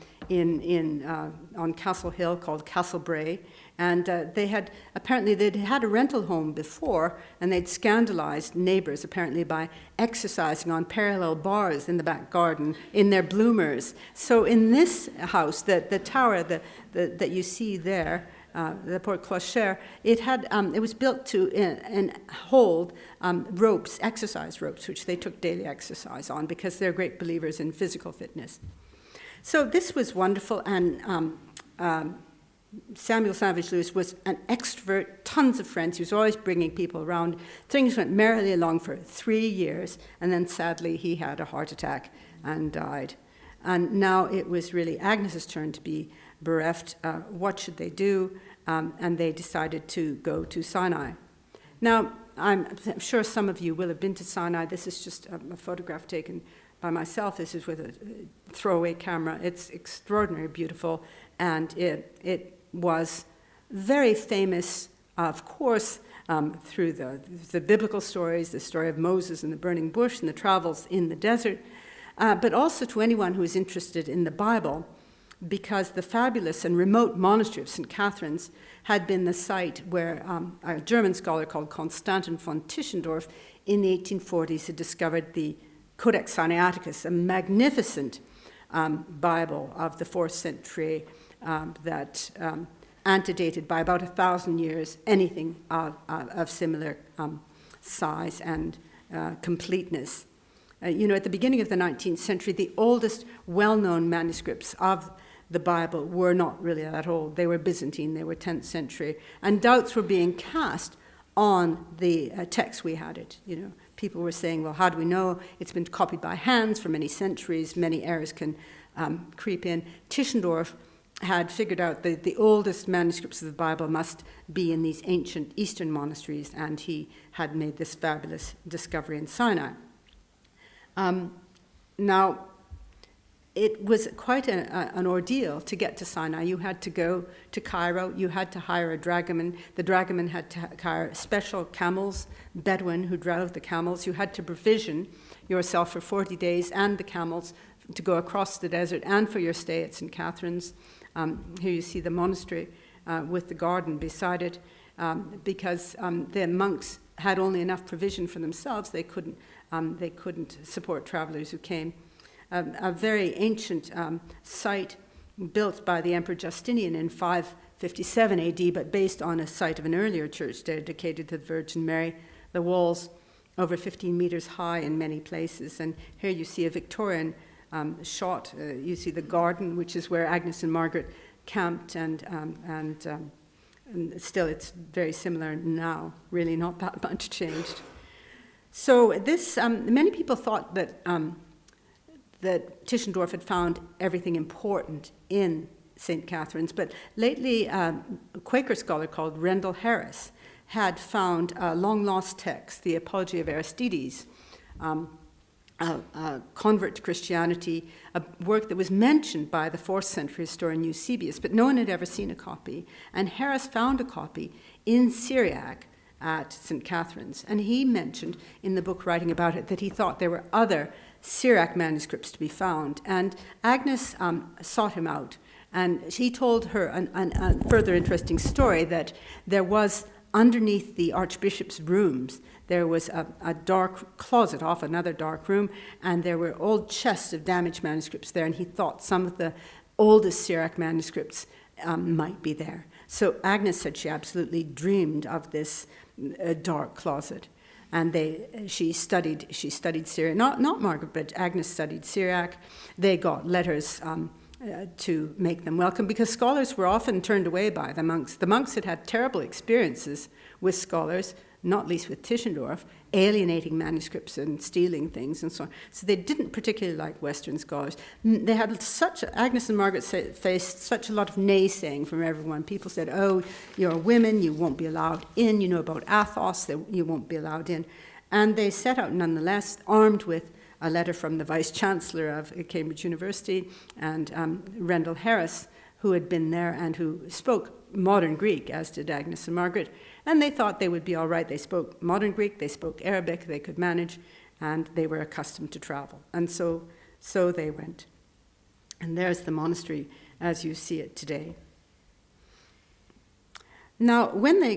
Castle Hill called Castlebrae, and they'd had a rental home before, and they'd scandalized neighbors apparently by exercising on parallel bars in the back garden in their bloomers. So in this house, the tower that you see there, the Porte Clochère, it was built to hold ropes, exercise ropes, which they took daily exercise on because they're great believers in physical fitness. So this was wonderful, and Samuel Savage Lewis was an extrovert, tons of friends. He was always bringing people around. Things went merrily along for 3 years, and then sadly he had a heart attack and died. And now it was really Agnes's turn to be bereft. What should they do? And they decided to go to Sinai. Now, I'm sure some of you will have been to Sinai. This is just a photograph taken by myself. This is with a throwaway camera. It's extraordinarily beautiful, and it was very famous, of course, through the biblical stories, the story of Moses and the burning bush and the travels in the desert, but also to anyone who is interested in the Bible, because the fabulous and remote monastery of St. Catherine's had been the site where a German scholar called Constantin von Tischendorf in the 1840s had discovered the Codex Sinaiticus, a magnificent Bible of the 4th century that antedated by about 1,000 years anything of similar size and completeness. At the beginning of the 19th century, the oldest well-known manuscripts of the Bible were not really that old. They were Byzantine, they were 10th century, and doubts were being cast on the text we had it. People were saying, well, how do we know? It's been copied by hands for many centuries. Many errors can creep in. Tischendorf had figured out that the oldest manuscripts of the Bible must be in these ancient Eastern monasteries, and he had made this fabulous discovery in Sinai. Now, it was quite an ordeal to get to Sinai. You had to go to Cairo. You had to hire a dragoman. The dragoman had to hire special camels, Bedouin who drove the camels. You had to provision yourself for 40 days and the camels to go across the desert and for your stay at St. Catherine's. Here you see the monastery with the garden beside it, because the monks had only enough provision for themselves. They couldn't support travelers who came. A very ancient site built by the Emperor Justinian in 557 AD, but based on a site of an earlier church dedicated to the Virgin Mary. The walls over 15 meters high in many places. And here you see a Victorian shot. You see the garden, which is where Agnes and Margaret camped, and still it's very similar now, really not that much changed. So this, many people thought that Tischendorf had found everything important in St. Catherine's, but lately a Quaker scholar called Rendell Harris had found a long-lost text, the Apology of Aristides, a convert to Christianity, a work that was mentioned by the 4th century historian Eusebius, but no one had ever seen a copy. And Harris found a copy in Syriac at St. Catherine's, and he mentioned in the book writing about it that he thought there were other Syriac manuscripts to be found. And Agnes sought him out, and he told her a further interesting story that there was underneath the archbishop's rooms, there was a dark closet off another dark room, and there were old chests of damaged manuscripts there, and he thought some of the oldest Syriac manuscripts might be there. So Agnes said she absolutely dreamed of this dark closet. and she studied Syriac. Not Margaret, but Agnes studied Syriac. They got letters to make them welcome, because scholars were often turned away by the monks. The monks had had terrible experiences with scholars, not least with Tischendorf, alienating manuscripts and stealing things and so on. So they didn't particularly like Western scholars. They had Agnes and Margaret faced such a lot of naysaying from everyone. People said, oh, you're women, you won't be allowed in. You know about Athos, you won't be allowed in. And they set out nonetheless, armed with a letter from the Vice-Chancellor of Cambridge University and Rendell Harris, who had been there and who spoke modern Greek, as did Agnes and Margaret, and they thought they would be all right. They spoke modern Greek, they spoke Arabic, they could manage, and they were accustomed to travel. And so they went. And there's the monastery as you see it today. Now, when they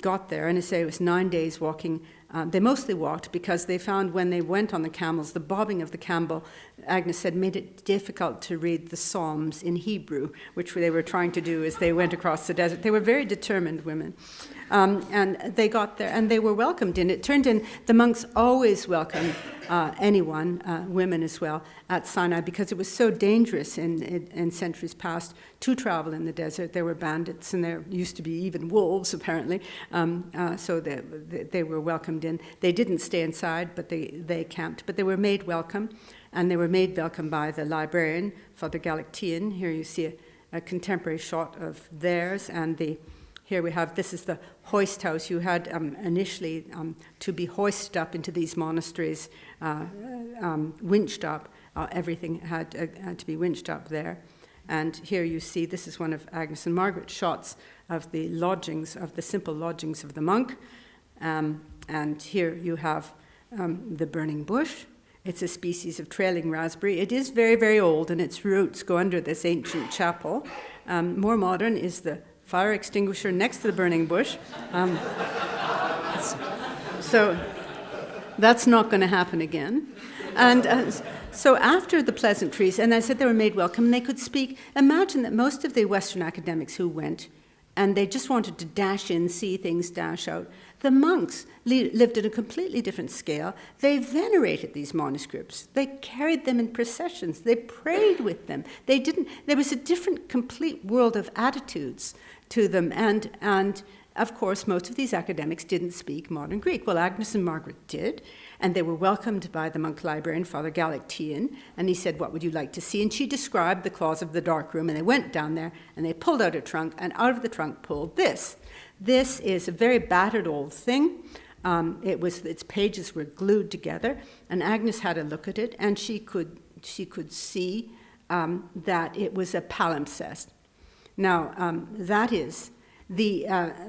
got there, and I say it was 9 days walking, they mostly walked because they found when they went on the camels, the bobbing of the camel, Agnes said, made it difficult to read the Psalms in Hebrew, which they were trying to do as they went across the desert. They were very determined women. And they got there, and they were welcomed in. It turned in, the monks always welcomed anyone, women as well, at Sinai, because it was so dangerous in centuries past to travel in the desert. There were bandits, and there used to be even wolves, apparently. So they were welcomed in. They didn't stay inside, but they camped. But they were made welcome, and they were made welcome by the librarian, Father Galactian. Here you see a contemporary shot of theirs, and here we have, this is the hoist house. You had initially to be hoisted up into these monasteries, winched up. Everything had to be winched up there. And here you see, this is one of Agnes and Margaret's shots of the lodgings, of the simple lodgings of the monk. And here you have the burning bush. It's a species of trailing raspberry. It is very, very old, and its roots go under this ancient chapel. More modern is the fire extinguisher next to the burning bush. So that's not going to happen again. And so after the pleasantries, and I said they were made welcome, and they could speak. Imagine that most of the Western academics who went, and they just wanted to dash in, see things, dash out. The monks lived at a completely different scale. They venerated these manuscripts. They carried them in processions. They prayed with them. There was a different, complete world of attitudes to them. And of course, most of these academics didn't speak modern Greek. Well, Agnes and Margaret did, and they were welcomed by the monk librarian, Father Galactian, and he said, what would you like to see? And she described the claws of the dark room, and they went down there, and they pulled out a trunk, and out of the trunk pulled this. This is a very battered old thing. Its pages were glued together, and Agnes had a look at it, and she could see that it was a palimpsest. Now, that is the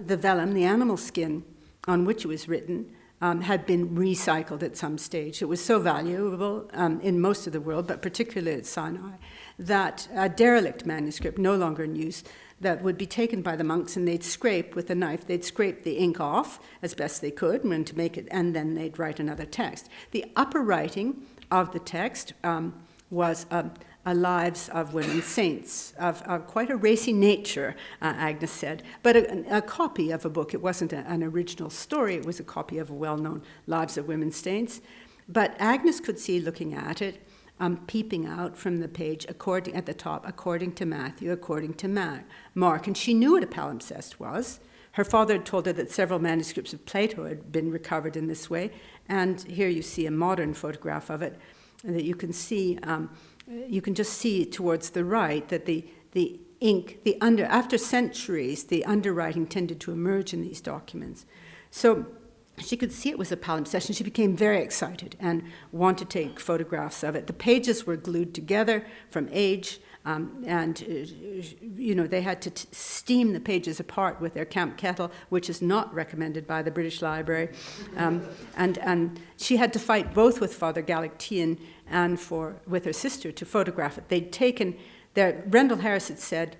vellum, the animal skin on which it was written, had been recycled at some stage. It was so valuable in most of the world, but particularly at Sinai, that a derelict manuscript, no longer in use, that would be taken by the monks, and they'd scrape with a knife. They'd scrape the ink off as best they could to make it, and then they'd write another text. The upper writing of the text was lives of women saints, of quite a racy nature, Agnes said, but a copy of a book. It wasn't an original story. It was a copy of a well-known Lives of Women Saints. But Agnes could see, looking at it, peeping out from the page, at the top, according to Matthew, according to Mark. And she knew what a palimpsest was. Her father had told her that several manuscripts of Plato had been recovered in this way. And here you see a modern photograph of it, that you can see. You can just see towards the right that the ink, after centuries, the underwriting tended to emerge in these documents. So she could see it was a palimpsest, and she became very excited and wanted to take photographs of it. The pages were glued together from age, and they had to steam the pages apart with their camp kettle, which is not recommended by the British Library. And she had to fight both with Father Galactian and with her sister to photograph it. They'd taken Rendell Harris had said,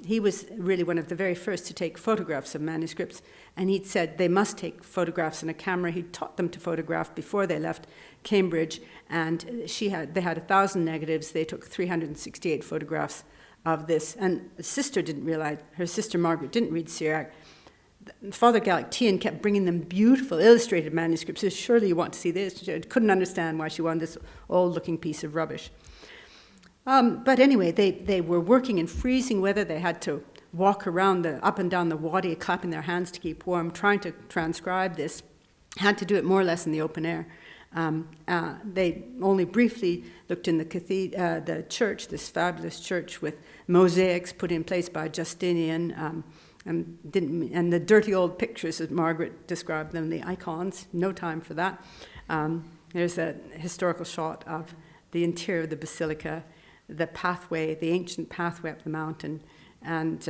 he was really one of the very first to take photographs of manuscripts, and he'd said they must take photographs in a camera. He taught them to photograph before they left Cambridge, and they had 1,000 negatives. They took 368 photographs of this, and her sister Margaret didn't read Syriac. Father Galactian kept bringing them beautiful illustrated manuscripts. So surely you want to see this. She couldn't understand why she wanted this old-looking piece of rubbish. But anyway, they were working in freezing weather. They had to walk around up and down the wadi, clapping their hands to keep warm, trying to transcribe this. Had to do it more or less in the open air. They only briefly looked in the church, this fabulous church with mosaics put in place by Justinian, and the dirty old pictures, as Margaret described them, the icons. No time for that. There's a historical shot of the interior of the basilica, the pathway, the ancient pathway up the mountain, and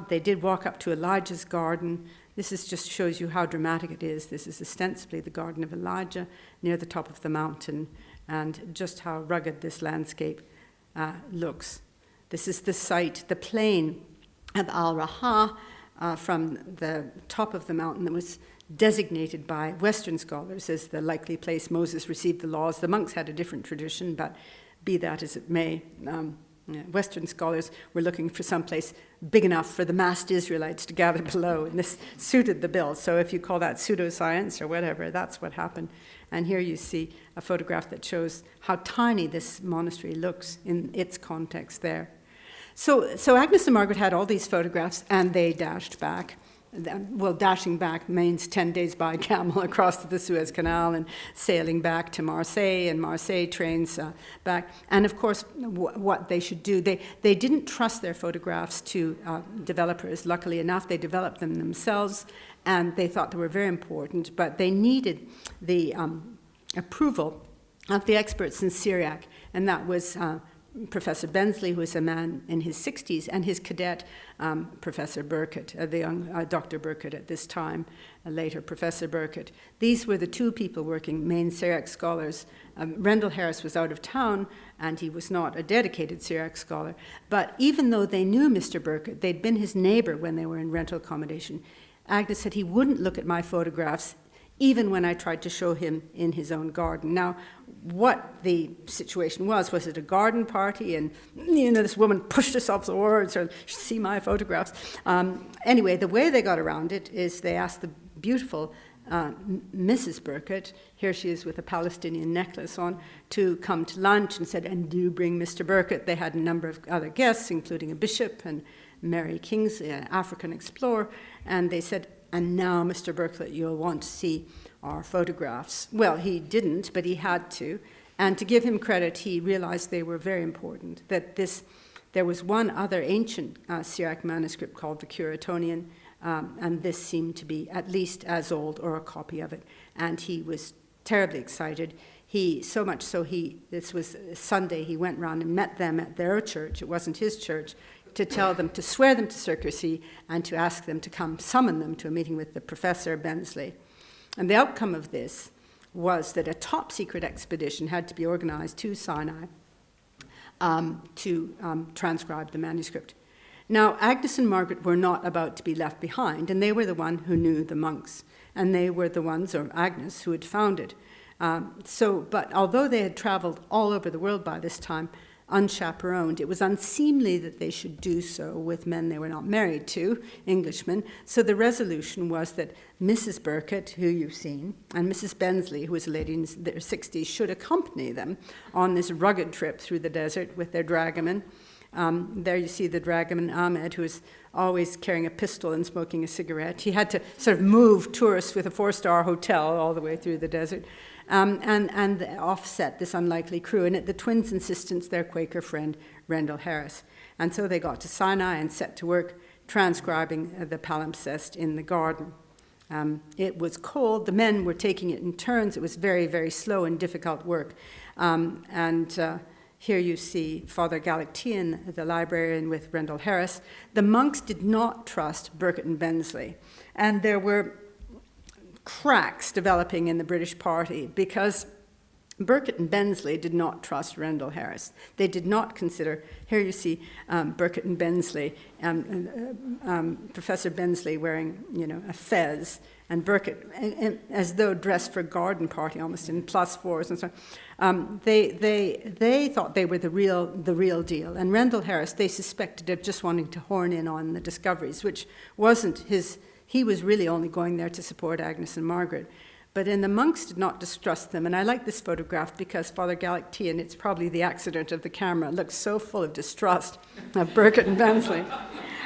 they did walk up to Elijah's garden. This just shows you how dramatic it is. This is ostensibly the garden of Elijah near the top of the mountain, and just how rugged this landscape looks. This is the site, the plain of Al-Raha from the top of the mountain that was designated by Western scholars as the likely place Moses received the laws. The monks had a different tradition, but be that as it may, Western scholars were looking for some place big enough for the massed Israelites to gather below, and this suited the bill. So if you call that pseudoscience or whatever, that's what happened. And here you see a photograph that shows how tiny this monastery looks in its context there. So Agnes and Margaret had all these photographs, and they dashed back. Well, dashing back means 10 days by camel across the Suez Canal and sailing back to Marseille, and Marseille trains back. And of course, what they should do, they didn't trust their photographs to developers. Luckily enough, they developed them themselves, and they thought they were very important, but they needed the approval of the experts in Syriac, and that was Professor Bensley, who was a man in his 60s, and his cadet, Professor Burkett, the young Dr. Burkett at this time, later Professor Burkett. These were the two people working, main Syriac scholars. Rendell Harris was out of town, and he was not a dedicated Syriac scholar. But even though they knew Mr. Burkett, they'd been his neighbor when they were in rental accommodation, Agnes said he wouldn't look at my photographs even when I tried to show him in his own garden. Now, what the situation was it a garden party, and this woman pushed herself forward, so see my photographs. Anyway, the way they got around it is they asked the beautiful Mrs. Burkett, here she is with a Palestinian necklace on, to come to lunch, and said, and do bring Mr. Burkett. They had a number of other guests, including a bishop and Mary Kingsley, an African explorer, and they said, and now, Mr. Burkett, you'll want to see our photographs. Well, he didn't, but he had to. And to give him credit, he realized they were very important, that there was one other ancient Syriac manuscript called the Curatonian, and this seemed to be at least as old or a copy of it. And he was terribly excited. So much so, this was Sunday, he went round and met them at their church. It wasn't his church, to tell them, to swear them to secrecy, and to ask them to come summon them to a meeting with the Professor Bensley. And the outcome of this was that a top-secret expedition had to be organized to Sinai to transcribe the manuscript. Now, Agnes and Margaret were not about to be left behind, and they were the one who knew the monks, and they were the ones, or Agnes, who had found it. But although they had traveled all over the world by this time, unchaperoned, it was unseemly that they should do so with men they were not married to, Englishmen. So the resolution was that Mrs. Burkett, who you've seen, and Mrs. Bensley, who was a lady in their 60s, should accompany them on this rugged trip through the desert with their dragoman. There you see the dragoman Ahmed, who was always carrying a pistol and smoking a cigarette. He had to sort of move tourists with a 4-star hotel all the way through the desert. And offset this unlikely crew, and at the twins' insistence, their Quaker friend, Rendell Harris. And so they got to Sinai and set to work transcribing the palimpsest in the garden. It was cold. The men were taking it in turns. It was very, very slow and difficult work. Here you see Father Galactian, the librarian with Rendell Harris. The monks did not trust Burkett and Bensley, and there were cracks developing in the British party because Burkett and Bensley did not trust Rendell Harris. They did not consider, here you see Burkett and Bensley, Professor Bensley wearing, a fez, and Burkitt, as though dressed for a garden party, almost in +4s and so on. They thought they were the real deal. And Rendell Harris, they suspected of just wanting to horn in on the discoveries, which wasn't his. He was really only going there to support Agnes and Margaret. But then the monks did not distrust them. And I like this photograph because Father Galactian, it's probably the accident of the camera, looks so full of distrust of Burkitt and Bensley.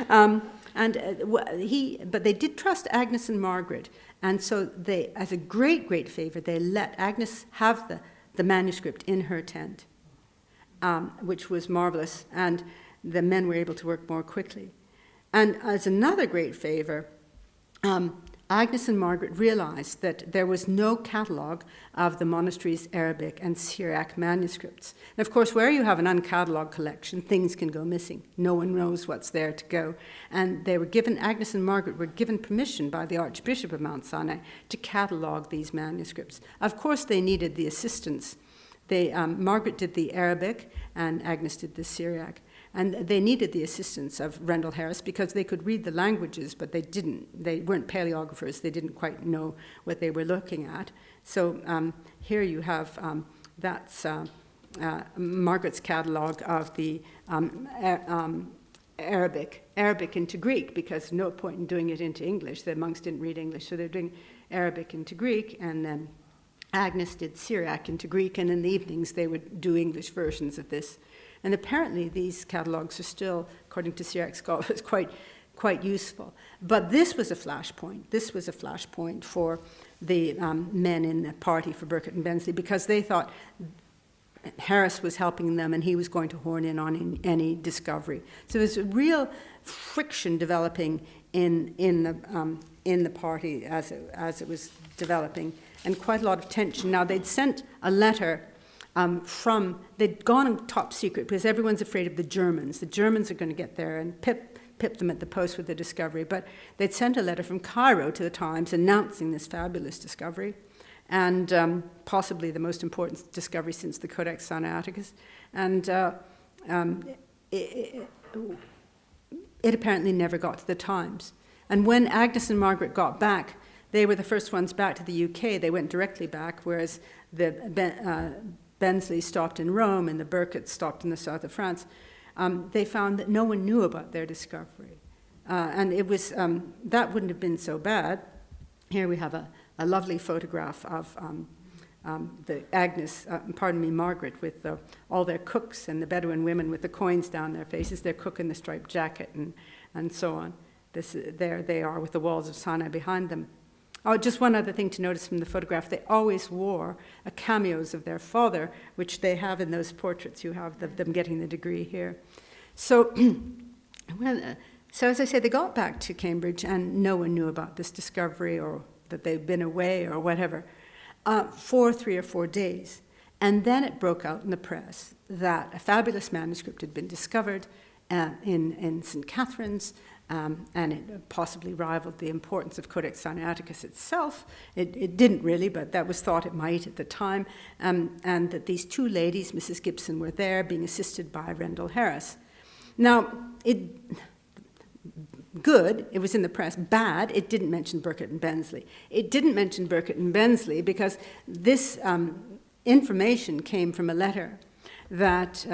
But they did trust Agnes and Margaret. And so they, as a great, great favor, they let Agnes have the manuscript in her tent, which was marvelous. And the men were able to work more quickly. And as another great favor, Agnes and Margaret realized that there was no catalogue of the monastery's Arabic and Syriac manuscripts. And of course, where you have an uncatalogued collection, things can go missing. No one knows what's there to go. And they were given, Agnes and Margaret were given permission by the Archbishop of Mount Sinai to catalogue these manuscripts. Of course, they needed the assistance. Margaret did the Arabic and Agnes did the Syriac. And they needed the assistance of Rendell Harris because they could read the languages, but they didn't. They weren't paleographers. They didn't quite know what they were looking at. So here you have, that's Margaret's catalogue of the Arabic into Greek, because no point in doing it into English. The monks didn't read English, so they're doing Arabic into Greek, and then Agnes did Syriac into Greek, and in the evenings they would do English versions of this. And apparently these catalogues are still, according to Syriac scholars, quite useful. But this was a flashpoint. This was a flashpoint for the men in the party for Burkitt and Bensley, because they thought Harris was helping them and he was going to horn in on any discovery. So there's a real friction developing in the party as it was developing, and quite a lot of tension. Now, they'd sent a letter they'd gone on top secret because everyone's afraid of the Germans. The Germans are going to get there and pip them at the post with the discovery. But they'd sent a letter from Cairo to the Times announcing this fabulous discovery, and possibly the most important discovery since the Codex Sinaiticus. And it apparently never got to the Times. And when Agnes and Margaret got back, they were the first ones back to the UK. They went directly back, whereas the Bensley stopped in Rome and the Burkitts stopped in the south of France. They found that no one knew about their discovery. And it was, that wouldn't have been so bad. Here we have a lovely photograph of Margaret, with all their cooks and the Bedouin women with the coins down their faces, their cook in the striped jacket and so on. There they are with the walls of Sinai behind them. Oh, just one other thing to notice from the photograph, they always wore cameos of their father, which they have in those portraits. You have them getting the degree here. So, so as I say, they got back to Cambridge and no one knew about this discovery or that they'd been away or whatever for 3 or 4 days. And then it broke out in the press that a fabulous manuscript had been discovered in St. Catherine's, and it possibly rivaled the importance of Codex Sinaiticus itself. It didn't really, but that was thought it might at the time, and that these two ladies, Mrs. Gibson, were there being assisted by Rendell Harris. Now, good, it was in the press. Bad, it didn't mention Burkitt and Bensley. It didn't mention Burkitt and Bensley because this information came from a letter that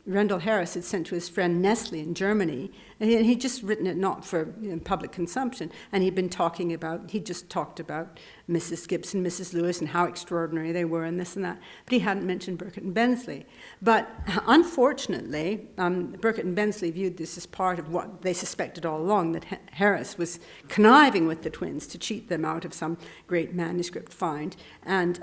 Rendell Harris had sent to his friend Nestle in Germany, and he'd just written it not for public consumption, and he just talked about Mrs. Gibson, Mrs. Lewis, and how extraordinary they were, and this and that, but he hadn't mentioned Burkitt and Bensley. But unfortunately, Burkitt and Bensley viewed this as part of what they suspected all along, that Harris was conniving with the twins to cheat them out of some great manuscript find, and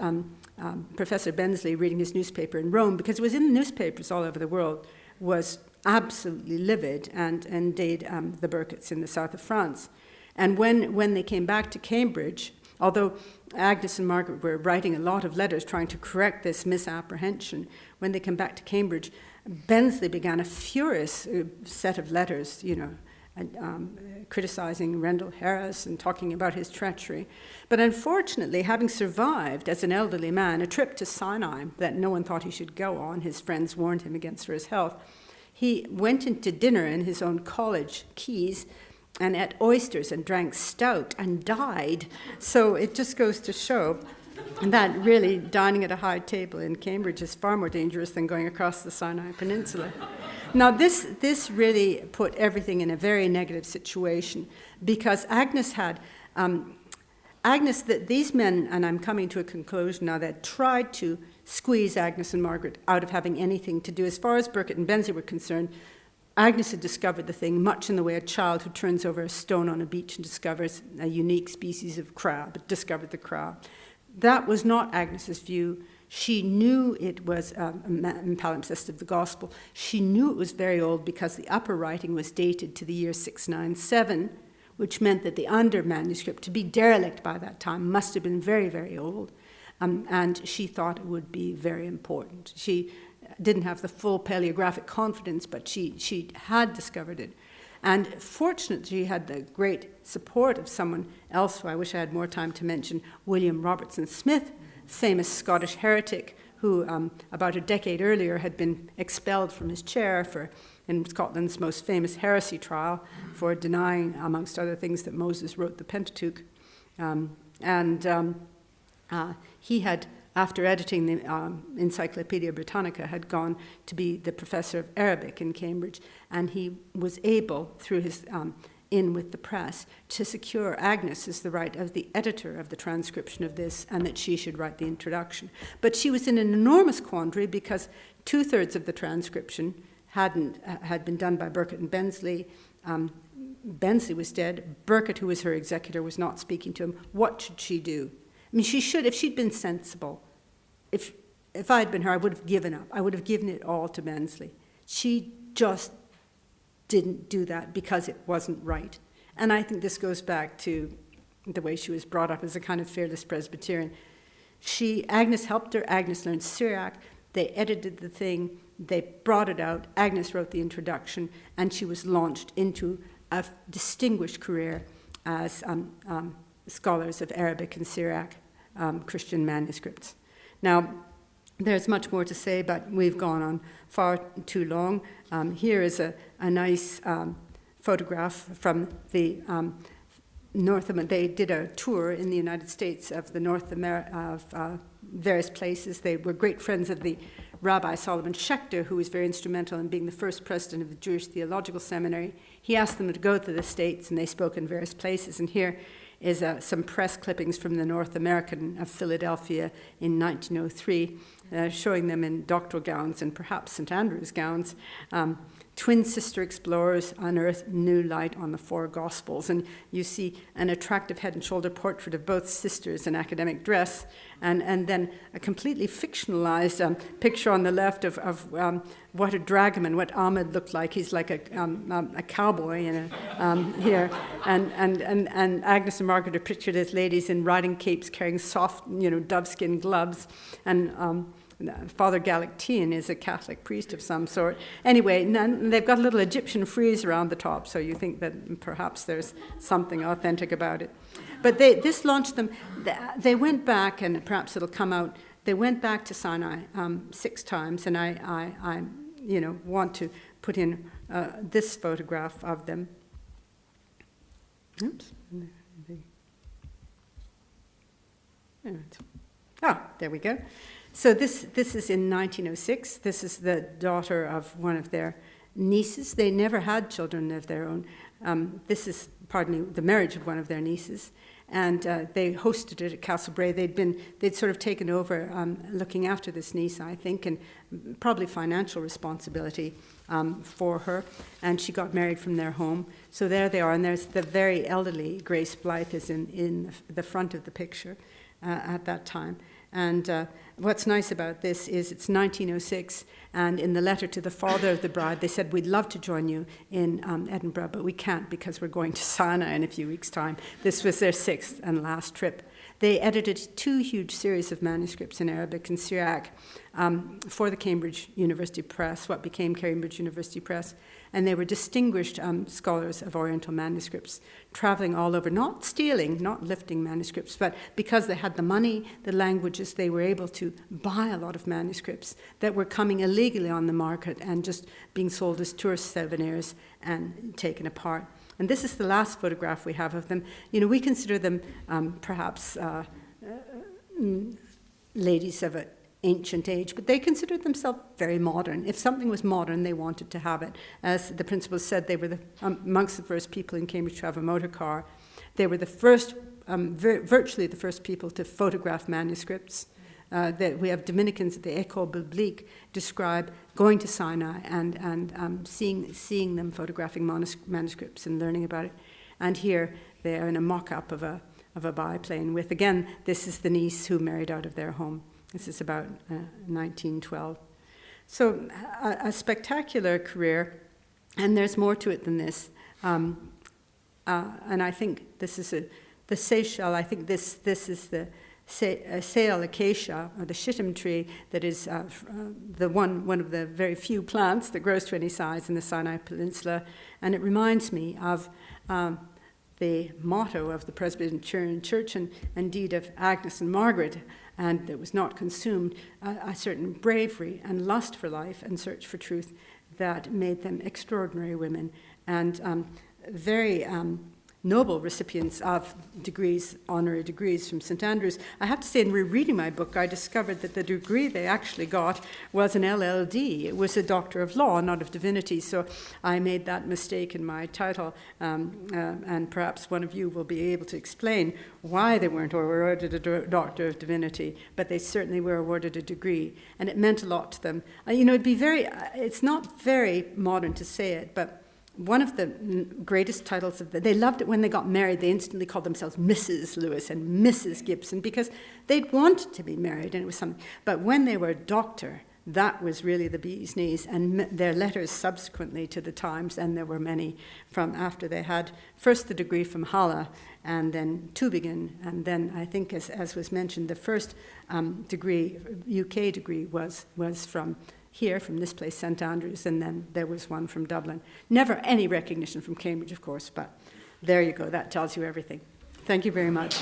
Professor Bensley, reading his newspaper in Rome, because it was in the newspapers all over the world, was absolutely livid, and indeed the Burkitts in the south of France. And when they came back to Cambridge, although Agnes and Margaret were writing a lot of letters trying to correct this misapprehension, when they came back to Cambridge, Bensley began a furious set of letters, criticizing Rendell Harris and talking about his treachery. But unfortunately, having survived as an elderly man a trip to Sinai that no one thought he should go on, his friends warned him against for his health, he went into dinner in his own college, Keys, and ate oysters and drank stout and died. So it just goes to show that really dining at a high table in Cambridge is far more dangerous than going across the Sinai Peninsula. Now, this really put everything in a very negative situation, because Agnes had... these men, and I'm coming to a conclusion now, that tried to squeeze Agnes and Margaret out of having anything to do. As far as Burkitt and Bensley were concerned, Agnes had discovered the thing much in the way a child who turns over a stone on a beach and discovers a unique species of crab, discovered the crab. That was not Agnes's view. She knew it was a palimpsest of the gospel. She knew it was very old because the upper writing was dated to the year 697, which meant that the under manuscript, to be derelict by that time, must have been very, very old. And she thought it would be very important. She didn't have the full paleographic confidence, but she had discovered it. And fortunately, she had the great support of someone else who I wish I had more time to mention, William Robertson Smith, famous Scottish heretic, who about a decade earlier had been expelled from his chair in Scotland's most famous heresy trial for denying, amongst other things, that Moses wrote the Pentateuch. He had, after editing the Encyclopedia Britannica, had gone to be the professor of Arabic in Cambridge, and he was able, through his in with the press, to secure Agnes as the right of the editor of the transcription of this, and that she should write the introduction. But she was in an enormous quandary because 2/3 of the transcription had been done by Burkitt and Bensley. Bensley was dead. Burkitt, who was her executor, was not speaking to him. What should she do? I mean, she should, if she'd been sensible, if I had been her, I would have given up. I would have given it all to Bensley. She just didn't do that because it wasn't right. And I think this goes back to the way she was brought up as a kind of fearless Presbyterian. Agnes helped her. Agnes learned Syriac. They edited the thing. They brought it out. Agnes wrote the introduction, and she was launched into a distinguished career as scholars of Arabic and Syriac Christian manuscripts. Now, there's much more to say, but we've gone on far too long. Here is a nice photograph from the North America. They did a tour in the United States of the various places. They were great friends of the Rabbi Solomon Schechter, who was very instrumental in being the first president of the Jewish Theological Seminary. He asked them to go to the States, and they spoke in various places. And here is some press clippings from the North American of Philadelphia in 1903, showing them in doctoral gowns and perhaps St. Andrew's gowns. Twin sister explorers unearth new light on the four Gospels. And you see an attractive head and shoulder portrait of both sisters in academic dress, and then a completely fictionalized picture on the left of what a dragoman, what Ahmed looked like. He's like a cowboy here. And Agnes and Margaret are pictured as ladies in riding capes carrying soft, doverskin gloves. And Father Galactian is a Catholic priest of some sort. Anyway, they've got a little Egyptian frieze around the top, so you think that perhaps there's something authentic about it. But this launched them. They went back, and perhaps it'll come out, they went back to Sinai 6 times, and I want to put in this photograph of them. Oops. There we go. So this is in 1906. This is the daughter of one of their nieces. They never had children of their own. This is, the marriage of one of their nieces. And they hosted it at Castlebrae. They'd sort of taken over looking after this niece, I think, and probably financial responsibility for her. And she got married from their home. So there they are. And there's the very elderly Grace Blythe is in the front of the picture at that time. And what's nice about this is it's 1906, and in the letter to the father of the bride, they said, we'd love to join you in Edinburgh, but we can't because we're going to Sinai in a few weeks' time. This was their 6th and last trip. They edited 2 huge series of manuscripts in Arabic and Syriac for the Cambridge University Press, what became Cambridge University Press, and they were distinguished scholars of Oriental manuscripts, traveling all over, not stealing, not lifting manuscripts, but because they had the money, the languages, they were able to buy a lot of manuscripts that were coming illegally on the market and just being sold as tourist souvenirs and taken apart. And this is the last photograph we have of them. You know, we consider them perhaps ladies of an ancient age, but they considered themselves very modern. If something was modern, they wanted to have it. As the principal said, they were amongst the first people in Cambridge to have a motor car. They were the first, virtually the first people to photograph manuscripts. That we have Dominicans at the École Biblique describe going to Sinai and seeing them photographing manuscripts and learning about it. And here they are in a mock-up of a biplane with, again, this is the niece who married out of their home. This is about 1912. So a spectacular career, and there's more to it than this. And I think this is the Seychelles. I think this is the Sail acacia, or the shittim tree, that is one of the very few plants that grows to any size in the Sinai Peninsula. And it reminds me of the motto of the Presbyterian Church, and indeed of Agnes and Margaret, and it was not consumed, a certain bravery and lust for life and search for truth that made them extraordinary women, and very noble recipients of degrees, honorary degrees from St. Andrews. I have to say, in rereading my book, I discovered that the degree they actually got was an LLD. It was a Doctor of Law, not of Divinity, so I made that mistake in my title, and perhaps one of you will be able to explain why they weren't awarded a Doctor of Divinity, but they certainly were awarded a degree, and it meant a lot to them. It's not very modern to say it, but one of the greatest titles they loved it when they got married. They instantly called themselves Mrs. Lewis and Mrs. Gibson because they'd wanted to be married, and it was something. But when they were a doctor, that was really the bee's knees. And their letters subsequently to the Times, and there were many from after they had first the degree from Halle and then Tübingen, and then I think, as was mentioned, the first degree, UK degree, was from here, from this place, St. Andrews, and then there was one from Dublin. Never any recognition from Cambridge, of course, but there you go. That tells you everything. Thank you very much.